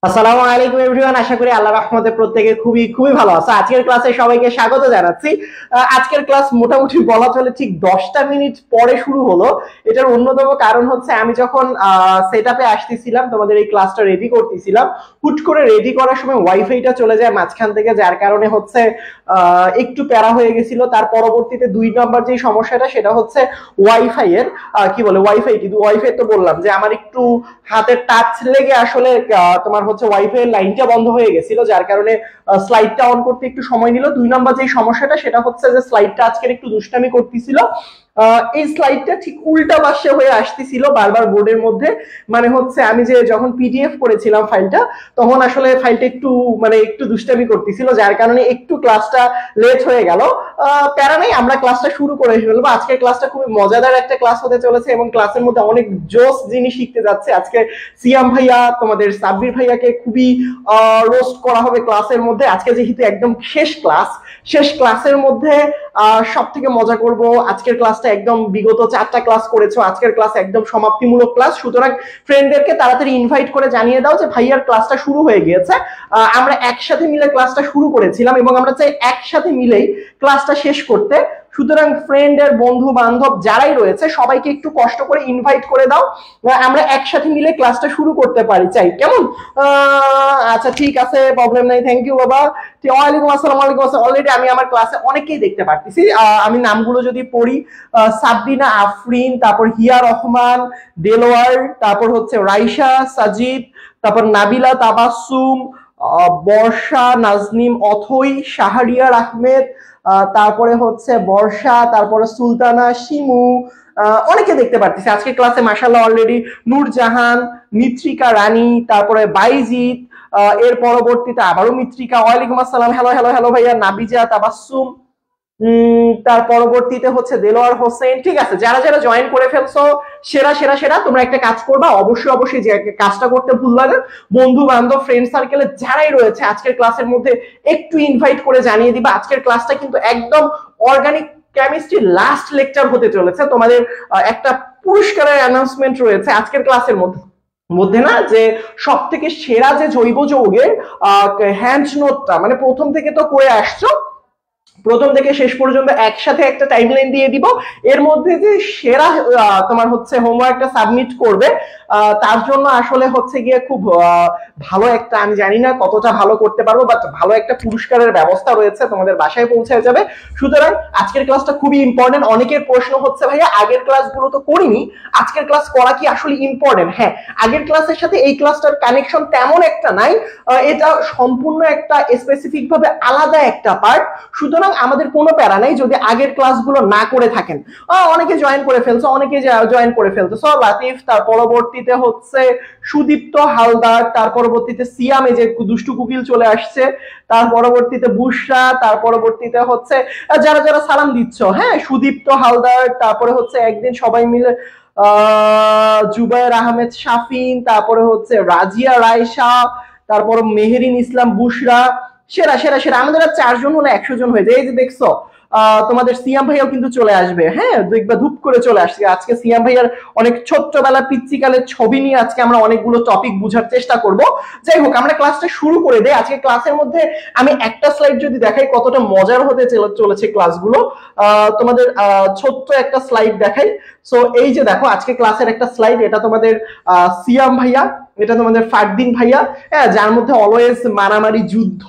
আসসালামু আলাইকুম এভরিওয়ান, আশা করি আল্লাহর রহমতে প্রত্যেকে খুবই খুবই ভালো আছে। আজকের ক্লাসে সবাইকে স্বাগত জানাচ্ছি। আজকের ক্লাস মোটামুটি বলা চলে ঠিক 10টা মিনিট পরে শুরু হলো। এটার অন্যতম কারণ হচ্ছে আমি যখন সেটআপে আসতেছিলাম, তোমাদের এই ক্লাসটা রেডি করতেছিলাম, হুট করে রেডি করার সময় ওয়াইফাইটা চলে যায় মাঝখান থেকে, যার কারণে হচ্ছে একটু প্যারা হয়ে গেছিল। তার পরবর্তীতে 2 নম্বর যে সমস্যাটা সেটা হচ্ছে ওয়াইফাই এর ওয়াইফাই তো বললাম যে আমার একটু হাতের টাচ লেগে আসলে তোমার হচ্ছে ওয়াইফাই এর লাইনটা বন্ধ হয়ে গেছিল, যার কারণে স্লাইডটা অন করতে একটু সময় নিল। 2 নম্বর যে সমস্যাটা সেটা হচ্ছে যে স্লাইডটা আজকের একটু দুষ্টামি করতেছিল। এই স্লাইডটা ঠিক উল্টা পাশে হয়ে আসতেছিল বারবার বোর্ডের মধ্যে। মানে হচ্ছে আমি যে যখন পিডিএফ করেছিলাম ফাইলটা, তখন আসলে ফাইলটা একটু দুষ্টামি করতেছিল, যার কারণে একটু ক্লাসটা লেট হয়ে গেল। প্যারা নেই, আমরা ক্লাসটা শুরু করে ফেলবো। আজকের ক্লাসটা খুবই মজাদার একটা ক্লাস হতে চলেছে এবং ক্লাসের মধ্যে অনেক জোস জিনিস শিখতে যাচ্ছে। আজকে সিয়াম ভাইয়া, তোমাদের সাব্বির ভাইয়াকে খুবই রোস্ট করা হবে ক্লাসের মধ্যে। আজকে যেহেতু একদম শেষ ক্লাসের মধ্যে সব থেকে মজা করব। আজকের ক্লাসটা একদম বিগত 4টা ক্লাস করেছো, আজকের ক্লাস একদম সমাপ্তিমূলক ক্লাস। সুতরাং ফ্রেন্ডদেরকে তাড়াতাড়ি ইনভাইট করে জানিয়ে দাও যে ভাইয়ার ক্লাসটা শুরু হয়ে গিয়েছে। আমরা একসাথে মিলে ক্লাসটা শুরু করেছিলাম এবং আমরা চাই একসাথে মিলেই ক্লাসটা শেষ করতে। সুতরাং ফ্রেন্ডের বন্ধু বান্ধব যারাই রয়েছে সবাইকে একটু কষ্ট করে ইনভাইট করে দাও, আমরা একসাথে মিলে ক্লাসটা শুরু করতে পারি, চাই কেমন? আচ্ছা ঠিক আছে, প্রবলেম নাই, থ্যাংক ইউ বাবা। ওয়ালাইকুম আসসালাম। অলরেডি আমি আমার ক্লাসে অনেকেই দেখতে পারতেছি। আমি নামগুলো যদি পড়ি, সাবরিনা, আফরিন, তারপর হিয়া রহমান, দেলোয়ার, তারপর হচ্ছে রাইসা, সাজিদ, তারপর নাবিলা, তাবাসসুম, বর্ষা, নাজনিম, অথই, শাহরিয়ার আহমেদ, তারপরে হচ্ছে বর্ষা, তারপরে সুলতানা, শিমু, অনেকে দেখতে পারতেছি আজকে ক্লাসে মাশাআল্লাহ। অলরেডি নূরজাহান, মিত্রিকা রানী, তারপরে বাইজিৎ, এর পরবর্তীতে আবারও মিত্রিকা। ওয়ালাইকুম আসসালাম, হ্যালো হ্যালো হ্যালো ভাইয়া। নাবিজা, তাবাসসুম, তার পরবর্তীতে হচ্ছে দেলোয়ার হোসেন। ঠিক আছে, যারা যারা জয়েন করে ফেলছো সেরা সেরা সেরা। তোমরা একটা কাজ করবা, অবশ্যই যে কাজটা করতে ভুলবা না, বন্ধু বান্ধব ফ্রেন্ড সার্কেলে যারাই রয়েছে আজকের ক্লাসের মধ্যে একটু ইনভাইট করে জানিয়ে দিবা। আজকের ক্লাসটা কিন্তু একদম অর্গানিক কেমিস্ট্রি লাস্ট লেকচার হতে চলেছে। তোমাদের একটা পুরস্কারের অ্যানাউন্সমেন্ট রয়েছে আজকের ক্লাসের মধ্যে না, যে সব থেকে সেরা যে জৈব যৌগের হ্যান্ড নোটটা, মানে প্রথম থেকে তো করে আসছো, প্রথম থেকে শেষ পর্যন্ত একসাথে একটা টাইমলাইন দিয়ে দিব। এর মধ্যে যে সেরা তোমার হচ্ছে হোমওয়ার্কটা সাবমিট করবে, তার জন্য আসলে হচ্ছে গিয়ে খুব ভালো একটা, আমি জানি না কতটা ভালো করতে পারবো, বাট ভালো একটা পুরস্কারের ব্যবস্থা রয়েছে, তোমাদের বাসায় পৌঁছে যাবে। সুতরাং আজকের ক্লাসটা খুবই ইম্পর্টেন্ট। অনেকের প্রশ্ন হচ্ছে ভাইয়া আগের ক্লাসগুলো তো করিনি, আজকের ক্লাস করা কি আসলে ইম্পর্টেন্ট? হ্যাঁ, আগের ক্লাসের সাথে এই ক্লাসটার কানেকশন তেমন একটা নাই, এটা সম্পূর্ণ একটা স্পেসিফিক ভাবে আলাদা একটা পার্ট। সুতরাং আমাদের কোনো প্যারা নাই যদি আগের ক্লাসগুলো না করে থাকেন। অনেকে জয়েন করে ফেলছো, লাতিফ, তার পরবর্তীতে হচ্ছে সুদীপ্ত হালদার, তার পরবর্তীতে সিয়াম, এই যে দুষ্টু কুকিল চলে আসছে, তার পরবর্তীতে বুশরা, তার পরবর্তীতে হচ্ছে যারা যারা সালাম দিচ্ছ, হ্যাঁ, সুদীপ্ত হালদার, তারপরে হচ্ছে একদিন সবাই মিলে জুবায়ের আহমেদ শাফিন, তারপরে হচ্ছে রাজিয়া রায়সা, তারপর মেহেরিন ইসলাম, বুশরা। সেরা সেরা সেরা, আমাদের 4 জন হলে 100 জন হয়ে যায়। এই যে দেখছো তোমাদের সিয়াম ভাইয়াও কিন্তু চলে আসবে, হ্যাঁ, দেখবা ধূপ করে চলে আসছে। আজকে সিয়াম ভাইয়ার অনেক ছোট্টবেলা পিচ্চিকালের ছবি নিয়ে আজকে আমরা অনেকগুলো টপিক বোঝার চেষ্টা করব। যাই হোক, আমরা ক্লাসটা শুরু করে দেই। আজকে ক্লাসের মধ্যে আমি একটা স্লাইড যদি দেখাই কতটা মজার হতে চলেছে ক্লাসগুলো, তোমাদের ছোট্ট একটা স্লাইড দেখাই। সো এই যে দেখো আজকে ক্লাসের একটা স্লাইড, এটা তোমাদের সিয়াম ভাইয়া, এটা তোমাদের ফারদিন ভাইয়া, হ্যাঁ, যার মধ্যে অলওয়েজ মারামারি, যুদ্ধ,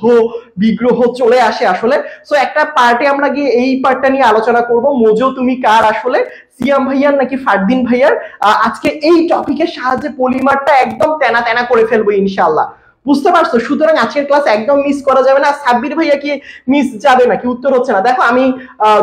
বিগ্রহ চলে আসে আসলে। সো একটা পার্টে আমরা গিয়ে এই পার্টটা নিয়ে আলোচনা করব, মোজো তুমি কার আসলে, সিয়াম ভাইয়ার নাকি ফারদিন ভাইয়ার। আজকে এই টপিকের সাহায্যে পলিমারটা একদম তেনা তেনা করে ফেলবো ইনশাআল্লাহ, বুঝতে পারছো? সুতরাং আজকের ক্লাস একদম মিস করা যাবে না। সাব্বির ভাইয়া কি মিস যাবে নাকি? উত্তর হচ্ছে না। দেখো আমি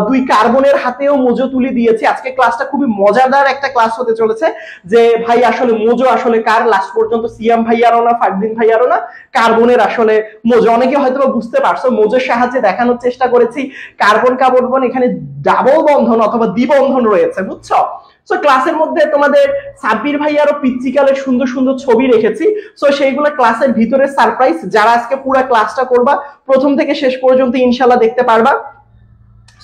2 কার্বনের হাতেও মোজো তুলি দিয়েছি। আজকে ক্লাসটা খুবই মজাদার একটা ক্লাস হতে চলেছে, যে ভাই আসলে মোজো আসলে কার, লাস্ট পর্যন্ত সিয়াম ভাইয়ারও না, ফারদিন ভাইয়ারও না, কার্বনের আসলে মোজো। অনেকে হয়তো বুঝতে পারছো, মোজোর সাহায্যে দেখানোর চেষ্টা করেছি কার্বন কার্বন এখানে ডাবল বন্ধন অথবা দ্বিবন্ধন রয়েছে, বুঝছো? সো ক্লাসের মধ্যে তোমাদের সাব্বির ভাইয়ারও পিচ্চিকালের সুন্দর সুন্দর ছবি রেখেছি। সো সেইগুলো ক্লাসের ভিতরে সারপ্রাইজ, যারা আজকে পুরো ক্লাসটা করবা প্রথম থেকে শেষ পর্যন্ত ইনশাআল্লাহ দেখতে পারবা।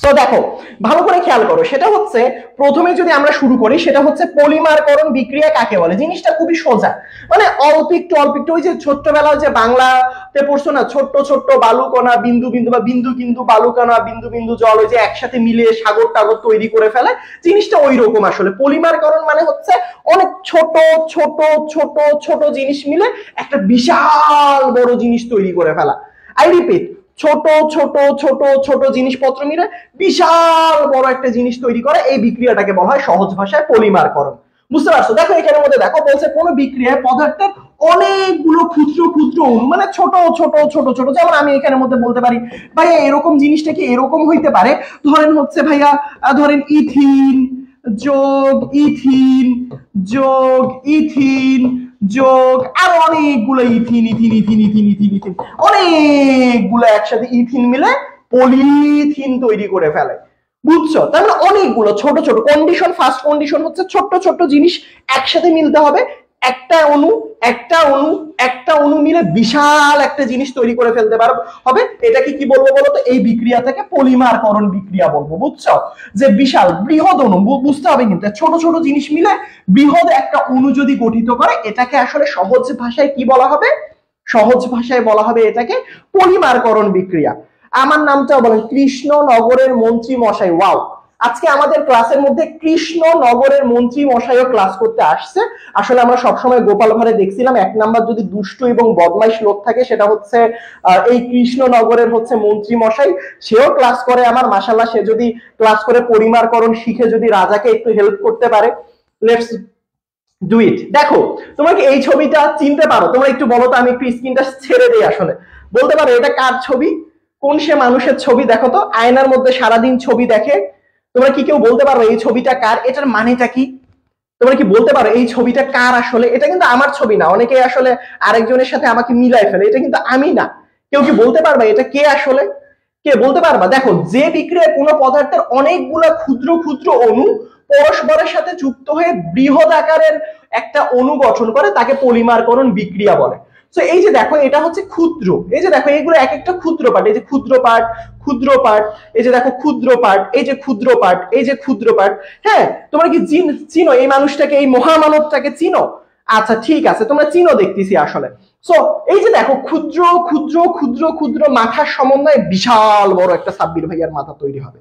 সো দেখো ভালো করে খেয়াল করো, সেটা হচ্ছে প্রথমে যদি আমরা শুরু করি সেটা হচ্ছে পলিমারকরণ বিক্রিয়া কাকে বলে। জিনিসটা খুবই সোজা, মানে অল্প একটু ওই যে ছোট্টবেলায় যে বাংলাতে পড়ছো না, ছোট্ট ছোট্ট বালুকণা বিন্দু বিন্দু বা বিন্দু বিন্দু বালুকণা বিন্দু বিন্দু জল ওই যে একসাথে মিলিয়ে সাগর টাগর তৈরি করে ফেলে, জিনিসটা ওই রকম। আসলে পলিমারকরণ মানে হচ্ছে অনেক ছোট ছোট ছোট ছোট জিনিস মিলে একটা বিশাল বড় জিনিস তৈরি করে ফেলা। আই রিপিট, ছোট ছোট ছোট ছোট জিনিসপত্র মিলে বিশাল বড় একটা জিনিস তৈরি করে, এই বিক্রিয়াটাকে বলা হয় সহজ ভাষায় পলিমারকরণ। বুঝতে পারছো? দেখো এখানের মধ্যে দেখো বলছে কোন বিক্রিয়ায় পদার্থের অনেকগুলো ক্ষুদ্র ক্ষুদ্র অণু, মানে ছোট ছোট ছোট ছোট, যেমন আমি এখানের মধ্যে বলতে পারি ভাইয়া এরকম জিনিসটা কি এরকম হইতে পারে, ধরেন হচ্ছে ভাইয়া ধরেন ইথিন যোগ ইথিন যোগ ইথিন যোগ আর অনেকগুলো ethene ethene ethene ethene ethene ethene অনেকগুলো একসাথে ইথিন মিলে পলিথিন তৈরি করে ফেলে। বুঝছো? তার মানে অনেকগুলো ছোট ছোট কন্ডিশন, ফার্স্ট কন্ডিশন হচ্ছে ছোট ছোট জিনিস একসাথে মিলতে হবে, একটা অণু একটা অণু একটা অণু মিলে বিশাল একটা জিনিস তৈরি করে ফেলতে হবে। এটাকে কি বলবো বলতো? এই বিক্রিয়াটাকে পলিমারকরণ বিক্রিয়া বলবো। বুঝছো? যে বিশাল বৃহৎ অণু, বুঝতে হবে কিন্তু ছোট ছোট জিনিস মিলে বৃহৎ একটা অণু যদি গঠিত করে, এটাকে আসলে সহজ ভাষায় কি বলা হবে? সহজ ভাষায় বলা হবে এটাকে পলিমারকরণ বিক্রিয়া। আমার নামটাও বলেন, কৃষ্ণনগরের মন্ত্রী মশাই। ওয়াও, আজকে আমাদের ক্লাসের মধ্যে কৃষ্ণনগরের মন্ত্রী মশাইও ক্লাস করতে আসছে। আসলে আমরা সবসময় গোপাল ভাঁড়ে দেখছিলাম এক নাম্বার যদি দুষ্ট এবং বদমাইশ লোক থাকে সেটা হচ্ছে এই কৃষ্ণনগরের হচ্ছে মন্ত্রী মশাই, সেও ক্লাস করে আমার। মাশাআল্লাহ, সে যদি ক্লাস করে পরিমারকরণ শিখে যদি রাজাকে একটু হেল্প করতে পারে, লেটস ডু ইট। দেখো তোমরা কি এই ছবিটা চিনতে পারো? তোমরা একটু বলো তো, আমি একটু স্ক্রিনটা ছেড়ে দিই। আসলে বলতে পারো এটা কার ছবি? কোন সে মানুষের ছবি? দেখো তো, আয়নার মধ্যে সারাদিন ছবি দেখে। তোমরা কি কেউ বলতে পারো এই ছবিটা কার? এটার মানেটা কি? তোমরা কি বলতে পারো এই ছবিটা কার? আসলে এটা কিন্তু আমার ছবি না, অনেকে আসলে আরেকজনের সাথে আমাকে মিলাই ফেলে, এটা কিন্তু আমি না। কেউ কি বলতে পারবা এটা কে আসলে? কে বলতে পারবা? দেখো, যে বিক্রিয়ায় কোনো পদার্থের অনেকগুলো ক্ষুদ্র ক্ষুদ্র অণু পরস্পরের সাথে যুক্ত হয়ে বৃহৎ আকারের একটা অণু গঠন করে তাকে পলিমারকরণ বিক্রিয়া বলে। তো এই যে দেখো এটা হচ্ছে ক্ষুদ্র, এই যে দেখো এইগুলো এক একটা ক্ষুদ্র পার্ট, এই যে ক্ষুদ্র পার্ট ক্ষুদ্র পার্ট, এই যে দেখো ক্ষুদ্র পার্ট, এই যে ক্ষুদ্র পার্ট, এই যে ক্ষুদ্র পার্ট। হ্যাঁ, তোমরা কি চিনো এই মানুষটাকে, এই মহামানবটাকে চিনো? আচ্ছা ঠিক আছে, তোমরা চিনো দেখতেছি আসলে। সো এই যে দেখো ক্ষুদ্র ক্ষুদ্র ক্ষুদ্র ক্ষুদ্র মাথার সমন্বয়ে বিশাল বড় একটা সাব্বির ভাইয়ার মাথা তৈরি হবে।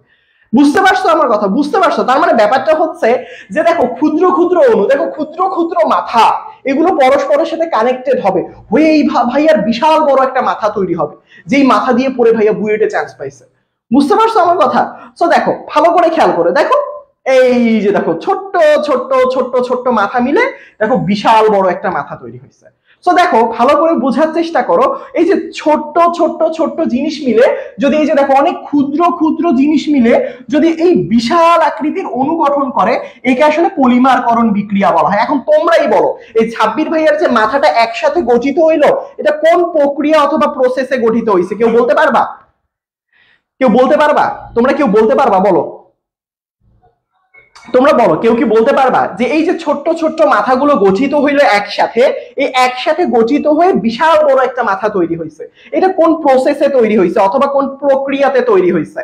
বুঝতে পারছো আমার কথা? বুঝতে পারছো? তার মানে ব্যাপারটা হচ্ছে যে দেখো ক্ষুদ্র ক্ষুদ্র অণু, দেখো ক্ষুদ্র ক্ষুদ্র মাথা, এগুলো পরস্পরের সাথে কানেক্টেড হবে হয়ে এই ভাইয়ার বিশাল বড় একটা মাথা তৈরি হবে, যেই মাথা দিয়ে পড়ে ভাইয়া বুয়েটে চান্স পাইছে। বুঝতে পারছো আমার কথা? সো দেখো ভালো করে খেয়াল করে দেখো, এই যে দেখো ছোট্ট ছোট্ট ছোট্ট ছোট্ট মাথা মিলে দেখো বিশাল বড় একটা মাথা তৈরি হয়েছে। সো দেখো ভালো করে বোঝার চেষ্টা করো, এই যে ছোট্ট ছোট্ট ছোট্ট জিনিস মিলে যদি, এই যে দেখো অনেক ক্ষুদ্র ক্ষুদ্র জিনিস মিলে যদি এই বিশাল আকৃতির অণু গঠন করে, একে আসলে পলিমারকরণ বিক্রিয়া বলা হয়। এখন তোমরাই বলো, এই ছাব্বির ভাইয়ার যে মাথাটা একসাথে গঠিত হইলো, এটা কোন প্রক্রিয়া অথবা প্রসেসে গঠিত হয়েছে? কেউ বলতে পারবা? কেউ বলতে পারবা? তোমরা কেউ বলতে পারবা? বলো, তোমরা বলো, কেউ কি বলতে পারবা যে এই যে ছোট্ট ছোট্ট মাথাগুলো গঠিত হইলো একসাথে, এই একসাথে গঠিত হয়ে বিশাল বড় একটা মাথা তৈরি হয়েছে, এটা কোন প্রসেসে তৈরি হয়েছে অথবা কোন প্রক্রিয়াতে তৈরি হয়েছে?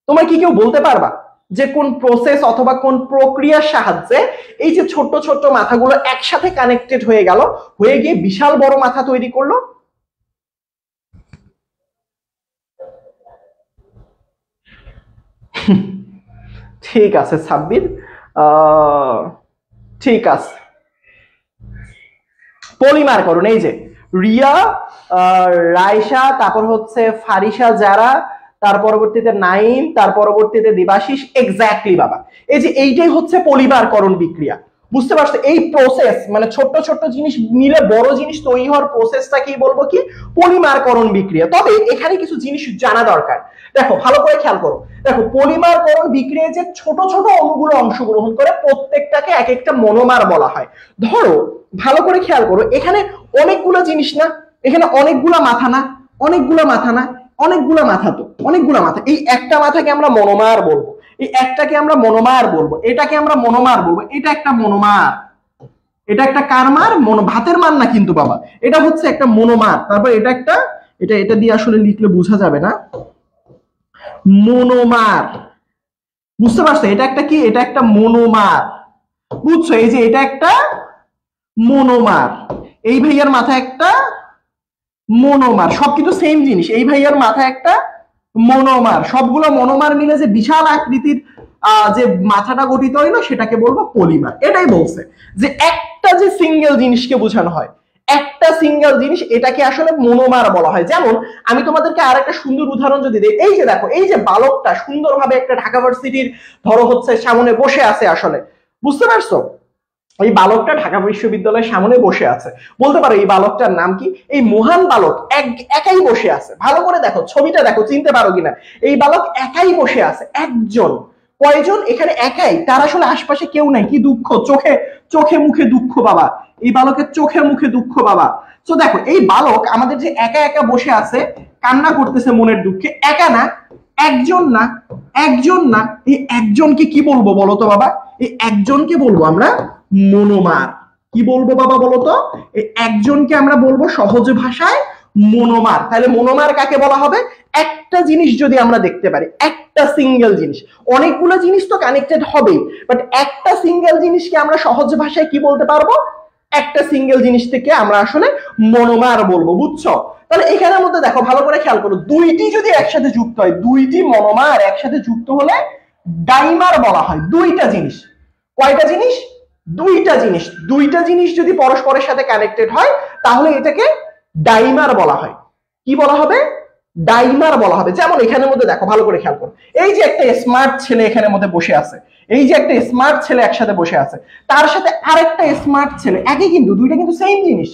তোমরা কি কেউ বলতে পারবা যে কোন প্রসেস অথবা কোন প্রক্রিয়ার সাহায্যে এই যে ছোট্ট ছোট্ট মাথাগুলো একসাথে কানেক্টেড হয়ে গেল, হয়ে গিয়ে বিশাল বড় মাথা তৈরি করলো? ঠিক আছে সাব্বির, ঠিক আছে, পলিমারকরণ। এই যে রিয়া, রাইসা, তারপর হচ্ছে ফারিসা, যারা, তার পরবর্তীতে নাইম, তার পরবর্তীতে দেবাশিস। এক্স্যাক্টলি বাবা, এই যে এইটাই হচ্ছে পলিমারকরণ বিক্রিয়া। বুঝতে পারছো? এই প্রসেস মানে ছোট্ট ছোট্ট জিনিস মিলে বড় জিনিস তৈরি হওয়ার প্রসেসটা কি বলবো? কি? পলিমারকরণ বিক্রিয়া। তবে এখানে কিছু জিনিস জানা দরকার। দেখো ভালো করে খেয়াল করো, দেখো পলিমারকরণ বিক্রিয়ায় যে ছোট ছোট অণুগুলো অংশগ্রহণ করে প্রত্যেকটাকে এক একটা মনোমার বলা হয়। ধরো ভালো করে খেয়াল করো, এখানে অনেকগুলো জিনিস না, এখানে অনেকগুলা মাথা না, অনেকগুলা মাথা না, অনেকগুলা মাথা, তো অনেকগুলা মাথা, এই একটা মাথাকে আমরা মনোমার বলবো, এই একটাকে আমরা মনোমার বলবো, এটাকে আমরা মনোমার বলবো, এটা একটা মনোমার, এটা একটা কার মার? ভাতের মার না কিন্তু বাবা, এটা হচ্ছে একটা মনোমার। তারপর এটা একটা, এটা দিয়ে আসলে লিখলে বোঝা যাবে না, মনোমার। বুঝতে পারছো এটা একটা কি, এটা একটা মনোমার। বুঝছো এই যে এটা একটা মনোমার, এই ভাইয়ার মাথায় একটা মনোমার, সব কিন্তু সেম জিনিস। এই ভাইয়ার মাথায় একটা মনোমার, সবগুলো মনোমার মিলে যে বিশাল আকৃতির যে মাথাটা গঠিত হইলো সেটাকে বলবো পলিমার। এটাই বলছে যে একটা যে সিঙ্গেল জিনিসকে বোঝানো হয়, একটা সিঙ্গেল জিনিস, এটাকে আসলে মনোমার বলা হয়। যেমন আমি তোমাদেরকে আর একটা সুন্দর উদাহরণ যদি দিই, এই যে দেখো এই যে বালকটা সুন্দরভাবে একটা ঢাকা ভার্সিটির ধরো হচ্ছে সামনে বসে আছে, আসলে বুঝতে পারছো এই বালকটা ঢাকা বিশ্ববিদ্যালয়ের সামনে বসে আছে। বলতে পারো এই বালকটার নাম কি? এই মহান বালক একাই বসে আছে। ভালো করে দেখো ছবিটা, দেখো চিনতে পারো কিনা। এই বালক একাই বসে আছে, একজন। কয়জন এখানে? একাই, তার আসলে আশপাশে কেউ নাই। কি দুঃখ, চোখে চোখে মুখে দুঃখ বাবা, এই বালকের চোখে মুখে দুঃখ বাবা। তো দেখো এই বালক আমাদের যে একা একা বসে আছে, কান্না করতেছে মনের দুঃখে, একা না, একজন না, একজন না, এই একজনকে কি বলবো বলো তো বাবা? এই একজনকে বলবো আমরা মনোমার। কি বলবো বাবা বলো তো? এই একজনকে আমরা বলবো সহজ ভাষায় মনোমার। তাহলে মনোমার কাকে বলা হবে? একটা জিনিস যদি আমরা দেখতে পারি, একটা সিঙ্গেল জিনিস, অনেকগুলো জিনিস তো কানেক্টেড হবে, বাট একটা সিঙ্গেল জিনিসকে আমরা সহজ ভাষায় কি বলতে পারবো? একটা সিঙ্গেল জিনিস থেকে আমরা আসলে মনোমার বলবো। বুঝছো? তাহলে এখানের মধ্যে দেখো ভালো করে খেয়াল করো, দুইটি যদি একসাথে যুক্ত হয়, দুইটি মনোমার একসাথে যুক্ত হলে ডাইমার বলা হয়। দুইটা জিনিস, কয়টা জিনিস? দুইটা জিনিস। দুইটা জিনিস যদি পরস্পরের সাথে কানেক্টেড হয় তাহলে এটাকে ডাইমার বলা হয়। কি বলা হবে? ডাইমার বলা হবে। যেমন এখানের মধ্যে দেখো ভালো করে খেয়াল করো, এই যে একটা স্মার্ট ছেলে এখানের মধ্যে বসে আছে, এই যে একটা স্মার্ট ছেলে একসাথে বসে আছে, তার সাথে আরেকটা স্মার্ট ছেলে, একই কিন্তু, দুইটা কিন্তু সেম জিনিস,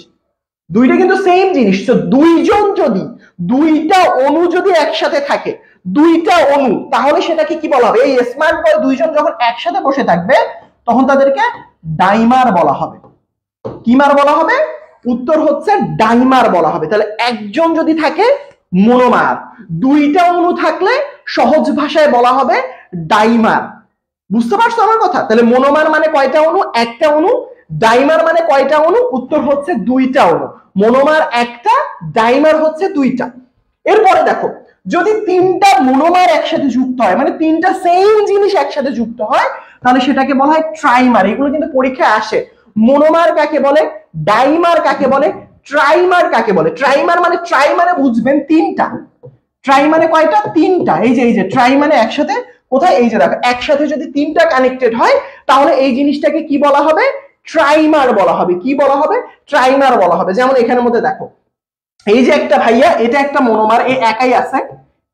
দুইটা কিন্তু সেম জিনিস। তো দুইজন যদি, দুইটা অণু যদি একসাথে থাকে, দুইটা অণু, তাহলে সেটাকে কি বলা হবে? এই স্মার্ট বয় দুইজন যখন একসাথে বসে থাকবে তখন তাদেরকে ডাইমার বলা হবে। কি মার বলা হবে? উত্তর হচ্ছে ডাইমার বলা হবে। তাহলে একজন যদি থাকে মনোমার, দুইটা অণু থাকলে সহজ ভাষায় বলা হবে ডাইমার। বুঝতে পারছো আমার কথা? তাহলে মনোমার মানে কয়টা অণু? একটা অণু। ডাইমার মানে কয়টা অণু? উত্তর হচ্ছে দুইটা অণু। মনোমার একটা, ডাইমার হচ্ছে দুইটা। এরপরে দেখো যদি তিনটা মনোমার একসাথে যুক্ত হয়, মানে তিনটা সেম জিনিস একসাথে যুক্ত হয়, তাহলে সেটাকে বলা হয় ট্রাইমার। এগুলো কিন্তু পরীক্ষায় আসে। মনোমার কাকে বলে, ডাইমার কাকে বলে, ট্রাইমার কাকে বলে? ট্রাইমার মানে, ট্রাই মানে বুঝবেন তিনটা, ট্রাই মানে কয়টা? তিনটা। এই যে ট্রাই মানে একসাথে, কোথায়? এই যে দেখো একসাথে যদি তিনটা কানেক্টেড হয় তাহলে এই জিনিসটাকে কি বলা হবে? ট্রাইমার বলা হবে। কি বলা হবে? ট্রাইমার বলা হবে। যেমন এখানের মধ্যে দেখো এই যে একটা ভাইয়া, এটা একটা মনোমার, এ একাই আছে,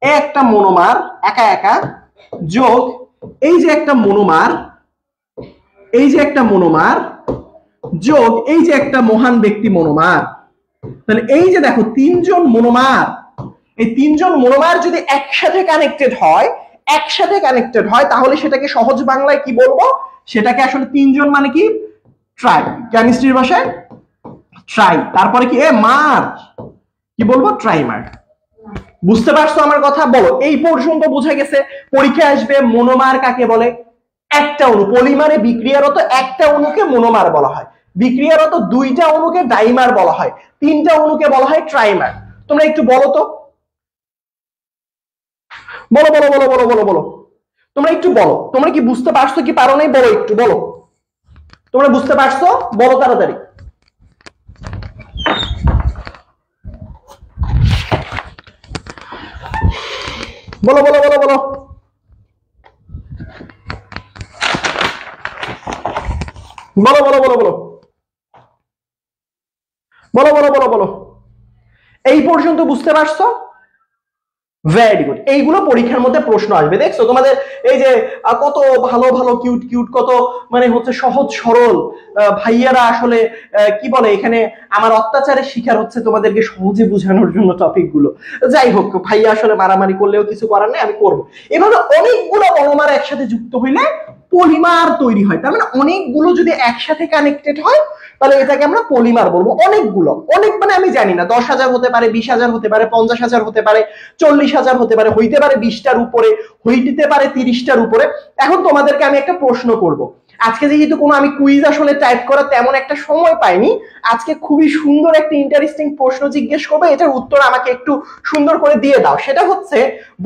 এ একটা মনোমার একা একা, যোগ এই যে একটা মনোমার, এই যে একটা মনোমার, যোগ এই যে একটা মহান ব্যক্তি মনোমার। তাহলে এই যে দেখো তিনজন মনোমার, এই তিনজন মনোমার যদি একসাথে কানেক্টেড হয়, একসাথে কানেক্টেড হয়, তাহলে সেটাকে সহজ বাংলায় কি বলবো? সেটাকে আসলে তিনজন মানে কি? ট্রাই। কেমিস্ট্রির ভাষায় ট্রাই। তারপরে কি? মার, কি বলবো? ট্রাইমার। বুঝতে পারছো আমার কথা? বলো এই পর্যন্ত বোঝা গেছে। পরীক্ষা আসবে মনোমার কাকে বলে? একটা অণু। পলিমারে বিক্রিয়ারত একটা অণুকে মনোমার বলা হয়, বিক্রিয়ারত দুইটা অণুকে ডাইমার বলা হয়, তিনটা অণুকে বলা হয় ট্রাইমার। তোমরা একটু বলো তো, বলো বলো বলো বলো বলো বলো, তোমরা একটু বলো, তোমরা কি বুঝতে পারছো কি পারো নাই? বলো একটু, বলো তোমরা বুঝতে পারছো? বলো তাড়াতাড়ি। বলো বলো বলো বলো বলো বলো বলো বলো বলো বলো বলো বলো এই পর্যন্ত বুঝতে পারছো? Very good. এইগুলো পরীক্ষার মধ্যে প্রশ্ন আসবে, দেখছো তোমাদের এই যে কত ভালো ভালো কিউট কিউট, কত মানে হচ্ছে সহজ সরল ভাইয়ারা আসলে কি বলে এখানে আমার অত্যাচারের শিকার হচ্ছে তোমাদেরকে সহজে বোঝানোর জন্য টপিক গুলো। যাই হোক, ভাইয়া আসলে মারামারি করলেও কিছু করার নেই, আমি করবো। এভাবে অনেকগুলো মনোমার একসাথে যুক্ত হইলে পলিমার তৈরি হয়। তার মানে অনেকগুলো যদি একসাথে কানেক্টেড হয় তাহলে এটাকে আমরা পলিমার বলবো। অনেকগুলো, অনেক মানে আমি জানি না, 10,000 হতে পারে, 20,000 হতে পারে, 50,000 হতে পারে, 40,000 হতে পারে, হইতে পারে 20টার উপরে, হইতে পারে 30টার উপরে। এখন তোমাদেরকে আমি একটা প্রশ্ন করব, আজকে যেহেতু কোনো আমি কুইজ আসলে টাইপ করা তেমন একটা সময় পাইনি, আজকে খুবই সুন্দর একটা ইন্টারেস্টিং প্রশ্ন জিজ্ঞেস করবে, এটার উত্তর আমাকে একটু সুন্দর করে দিয়ে দাও। সেটা হচ্ছে,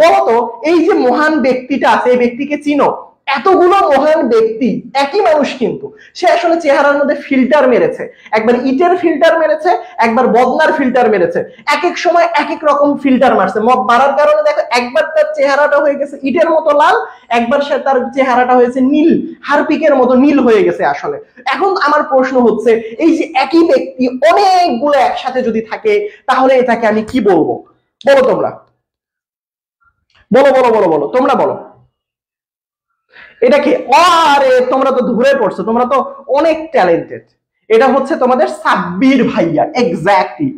বলতো এই যে মহান ব্যক্তিটা আছে, এই ব্যক্তিকে চিনো? এতগুলো মহান ব্যক্তি, একই মানুষ কিন্তু, সে আসলে চেহারার মধ্যে ফিল্টার মেরেছে, একবার ইটের ফিল্টার মেরেছে, একবার বদনার ফিল্টার মেরেছে, এক এক সময় এক এক রকম ফিল্টার মারছে। মদ মারার কারণে দেখো একবার তার চেহারাটা হয়ে গেছে ইটের মতো লাল, একবার সে তার চেহারাটা হয়েছে নীল, হারপিকের মতো নীল হয়ে গেছে আসলে। এখন আমার প্রশ্ন হচ্ছে, এই যে একই ব্যক্তি অনেকগুলো একসাথে যদি থাকে, তাহলে এটাকে আমি কি বলবো? বলো তোমরা, বলো বলো বলো বলো, তোমরা বলো এটা কি? আরে তোমরা তো ধরে পড়ছো, তোমরা তো অনেক ট্যালেন্টেড। এটা হচ্ছে তোমাদের সাব্বির ভাইয়া, এক্স্যাক্টলি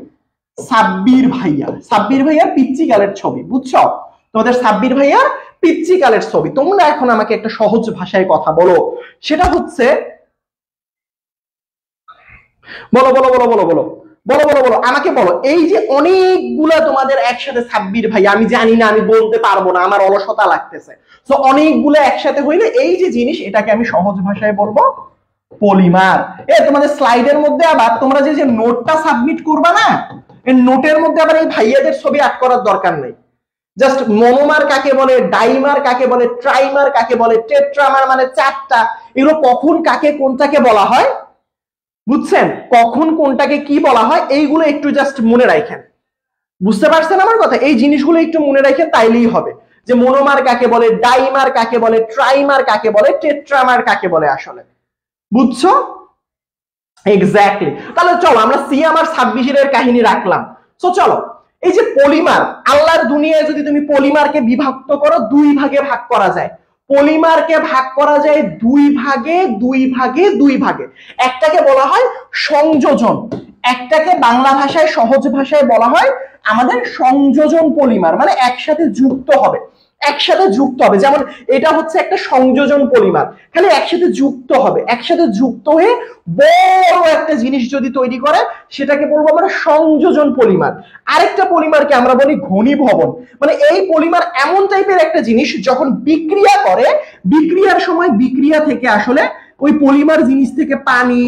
সাব্বির ভাইয়া। সাব্বির ভাইয়ার পিচ্চি কালের ছবি, বুঝছো? তোমাদের সাব্বির ভাইয়ার পিচ্চি কালের ছবি। তোমরা এখন আমাকে একটা সহজ ভাষায় কথা বলো, সেটা হচ্ছে, বলো বলো বলো বলো বলো বলো বলো বলো আমাকে বলো, এই যে অনেকগুলা তোমাদের একসাথে সাব্বির ভাই, আমি জানি না, আমি বলতে পারবো না, আমার অলসতা লাগতেছে। তো অনেকগুলো একসাথে হইলে এই যে জিনিস, এটাকে আমি সহজ ভাষায় বলবো পলিমার। তোমাদের স্লাইডের মধ্যে আবার তোমরা যে নোটটা সাবমিট করবা না, এই নোটের মধ্যে আবার এই ভাইয়াদের ছবি অ্যাড করার দরকার নেই। জাস্ট মনোমার কাকে বলে, ডাইমার কাকে বলে, ট্রাইমার কাকে বলে, টেট্রামার মানে চারটা, এগুলো কখন কাকে কোনটাকে বলা হয়, বুঝছেন? কখন কোনটাকে কি বলা হয়, এইগুলো একটু জাস্ট মনে রাখেন। বুঝতে পারছেন আমার কথা? এই জিনিসগুলো একটু মনে রাখেন, তাইলেই হবে যে মনোমার কাকে বলে, ডাইমার কাকে বলে, ট্রাইমার কাকে বলে, টেট্রামার কাকে বলে আসলে। বুঝছো? এক্স্যাক্টলি। তাহলে চলো আমরা সিয়াম আর সাব্বিরের কাহিনী রাখলাম। তো চলো, এই যে পলিমার, আল্লাহর দুনিয়ায় যদি তুমি পলিমারকে বিভক্ত করো, দুই ভাগে ভাগ করা যায়। পলিমারকে ভাগ করা যায় দুই ভাগে, দুই ভাগে, দুই ভাগে। একটাকে বলা হয় সংযোজন, একটাকে বাংলা ভাষায় সহজ ভাষায় বলা হয় আমাদের সংযোজন পলিমার, মানে একসাথে যুক্ত হবে, একসাথে যুক্ত হবে। যেমন এটা হচ্ছে একটা সংযোজন পলিমার, খালি একসাথে যুক্ত হবে, একসাথে যুক্ত হয়ে বড় একটা জিনিস যদি তৈরি করে, সেটাকে বলবো আমরা সংযোজন পলিমার। আরেকটা পলিমারকে আমরা বলি ঘনীভবন, মানে এই পলিমার এমন টাইপের একটা জিনিস, যখন বিক্রিয়া করে, বিক্রিয়ার সময় বিক্রিয়া থেকে আসলে ওই পলিমার জিনিস থেকে পানি,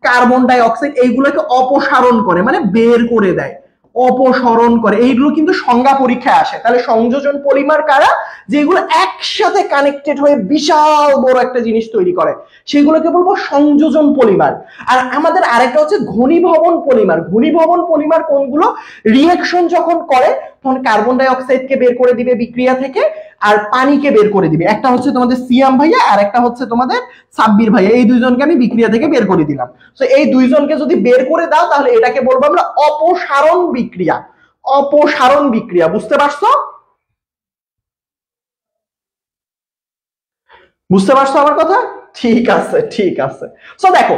কার্বন ডাই অক্সাইড এইগুলোকে অপসারণ করে, মানে বের করে দেয়, অপসরণ করে। এইগুলো কিন্তু সংজ্ঞা পরীক্ষায় আসে। তাহলে সংযোজন পলিমার কারা? যেগুলো একসাথে কানেক্টেড হয়ে বিশাল বড় একটা জিনিস তৈরি করে, সেগুলোকে বলবো সংযোজন পলিমার। আর আমাদের আরেকটা হচ্ছে ঘনীভবন পলিমার। ঘনীভবন পলিমার কোনগুলো? রিঅ্যাকশন যখন করে, তখন কার্বন ডাই অক্সাইডকে বের করে দিবে বিক্রিয়া থেকে, আর পানিকে বের করে দিবে। একটা হচ্ছে তোমাদের সিয়াম ভাইয়া, আর একটা হচ্ছে তোমাদের সাব্বির ভাইয়া, এই দুইজনকে আমি বিক্রিয়া থেকে বের করে দিলাম। তো এই দুইজনকে যদি বের করে দাও, তাহলে এটাকে বলবো আমরা অপসারণ বিক্রিয়া। অপসারণ বিক্রিয়া, বুঝতে পারছো? বুঝতে পারছো আমার কথা? ঠিক আছে, ঠিক আছে। তো দেখো,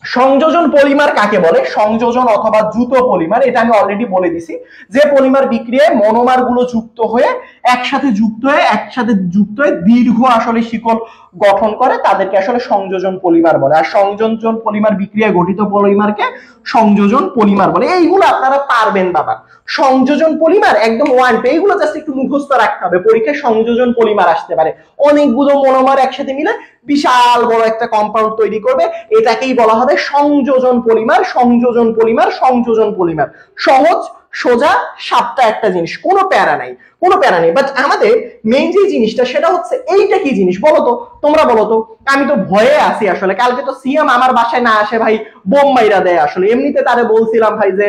সংযোজন পলিমার কাকে বলে? সংযোজন অথবা যুত পলিমার, এটা আমি অলরেডি বলে দিছি। যে পলিমার বিক্রিয়ায় মনোমার গুলো যুক্ত হয়ে একসাথে যুক্ত হয়ে দীর্ঘ আসলে শিকল গঠন করে, তাদেরকে আসলে সংযোজন পলিমার বলে। আর সংযোজন পলিমার বিক্রিয়ায় গঠিত পলিমারকে সংযোজন পলিমার বলে। এইগুলো আপনারা পারবেন বাবা। সংযোজন পলিমার একদম ওয়ান পে, এইগুলো জাস্ট একটু মুখস্থ রাখতে হবে, পরীক্ষায় সংযোজন পলিমার আসতে পারে। অনেকগুলো মনোমার একসাথে মিলে বিশাল বড় একটা কম্পাউন্ড তৈরি করবে, এটাকেই বলা হবে সংযোজন পলিমার। সংযোজন পলিমার, সংযোজন পলিমার, সহজ সোজা সাতটা একটা জিনিস, কোনো প্যারা নাই, কোনো প্যারা নেই। বাট আমাদের মেইন যে জিনিসটা, সেটা হচ্ছে এইটা কি জিনিস বলো তো, তোমরা বলো তো। আমি তো ভয়ে আছি আসলে, কালকে তো সিএম আমার বাসায় না আসে ভাই, বোম মাইরা দেয় আসলে। এমনিতে তারে বলছিলাম ভাই যে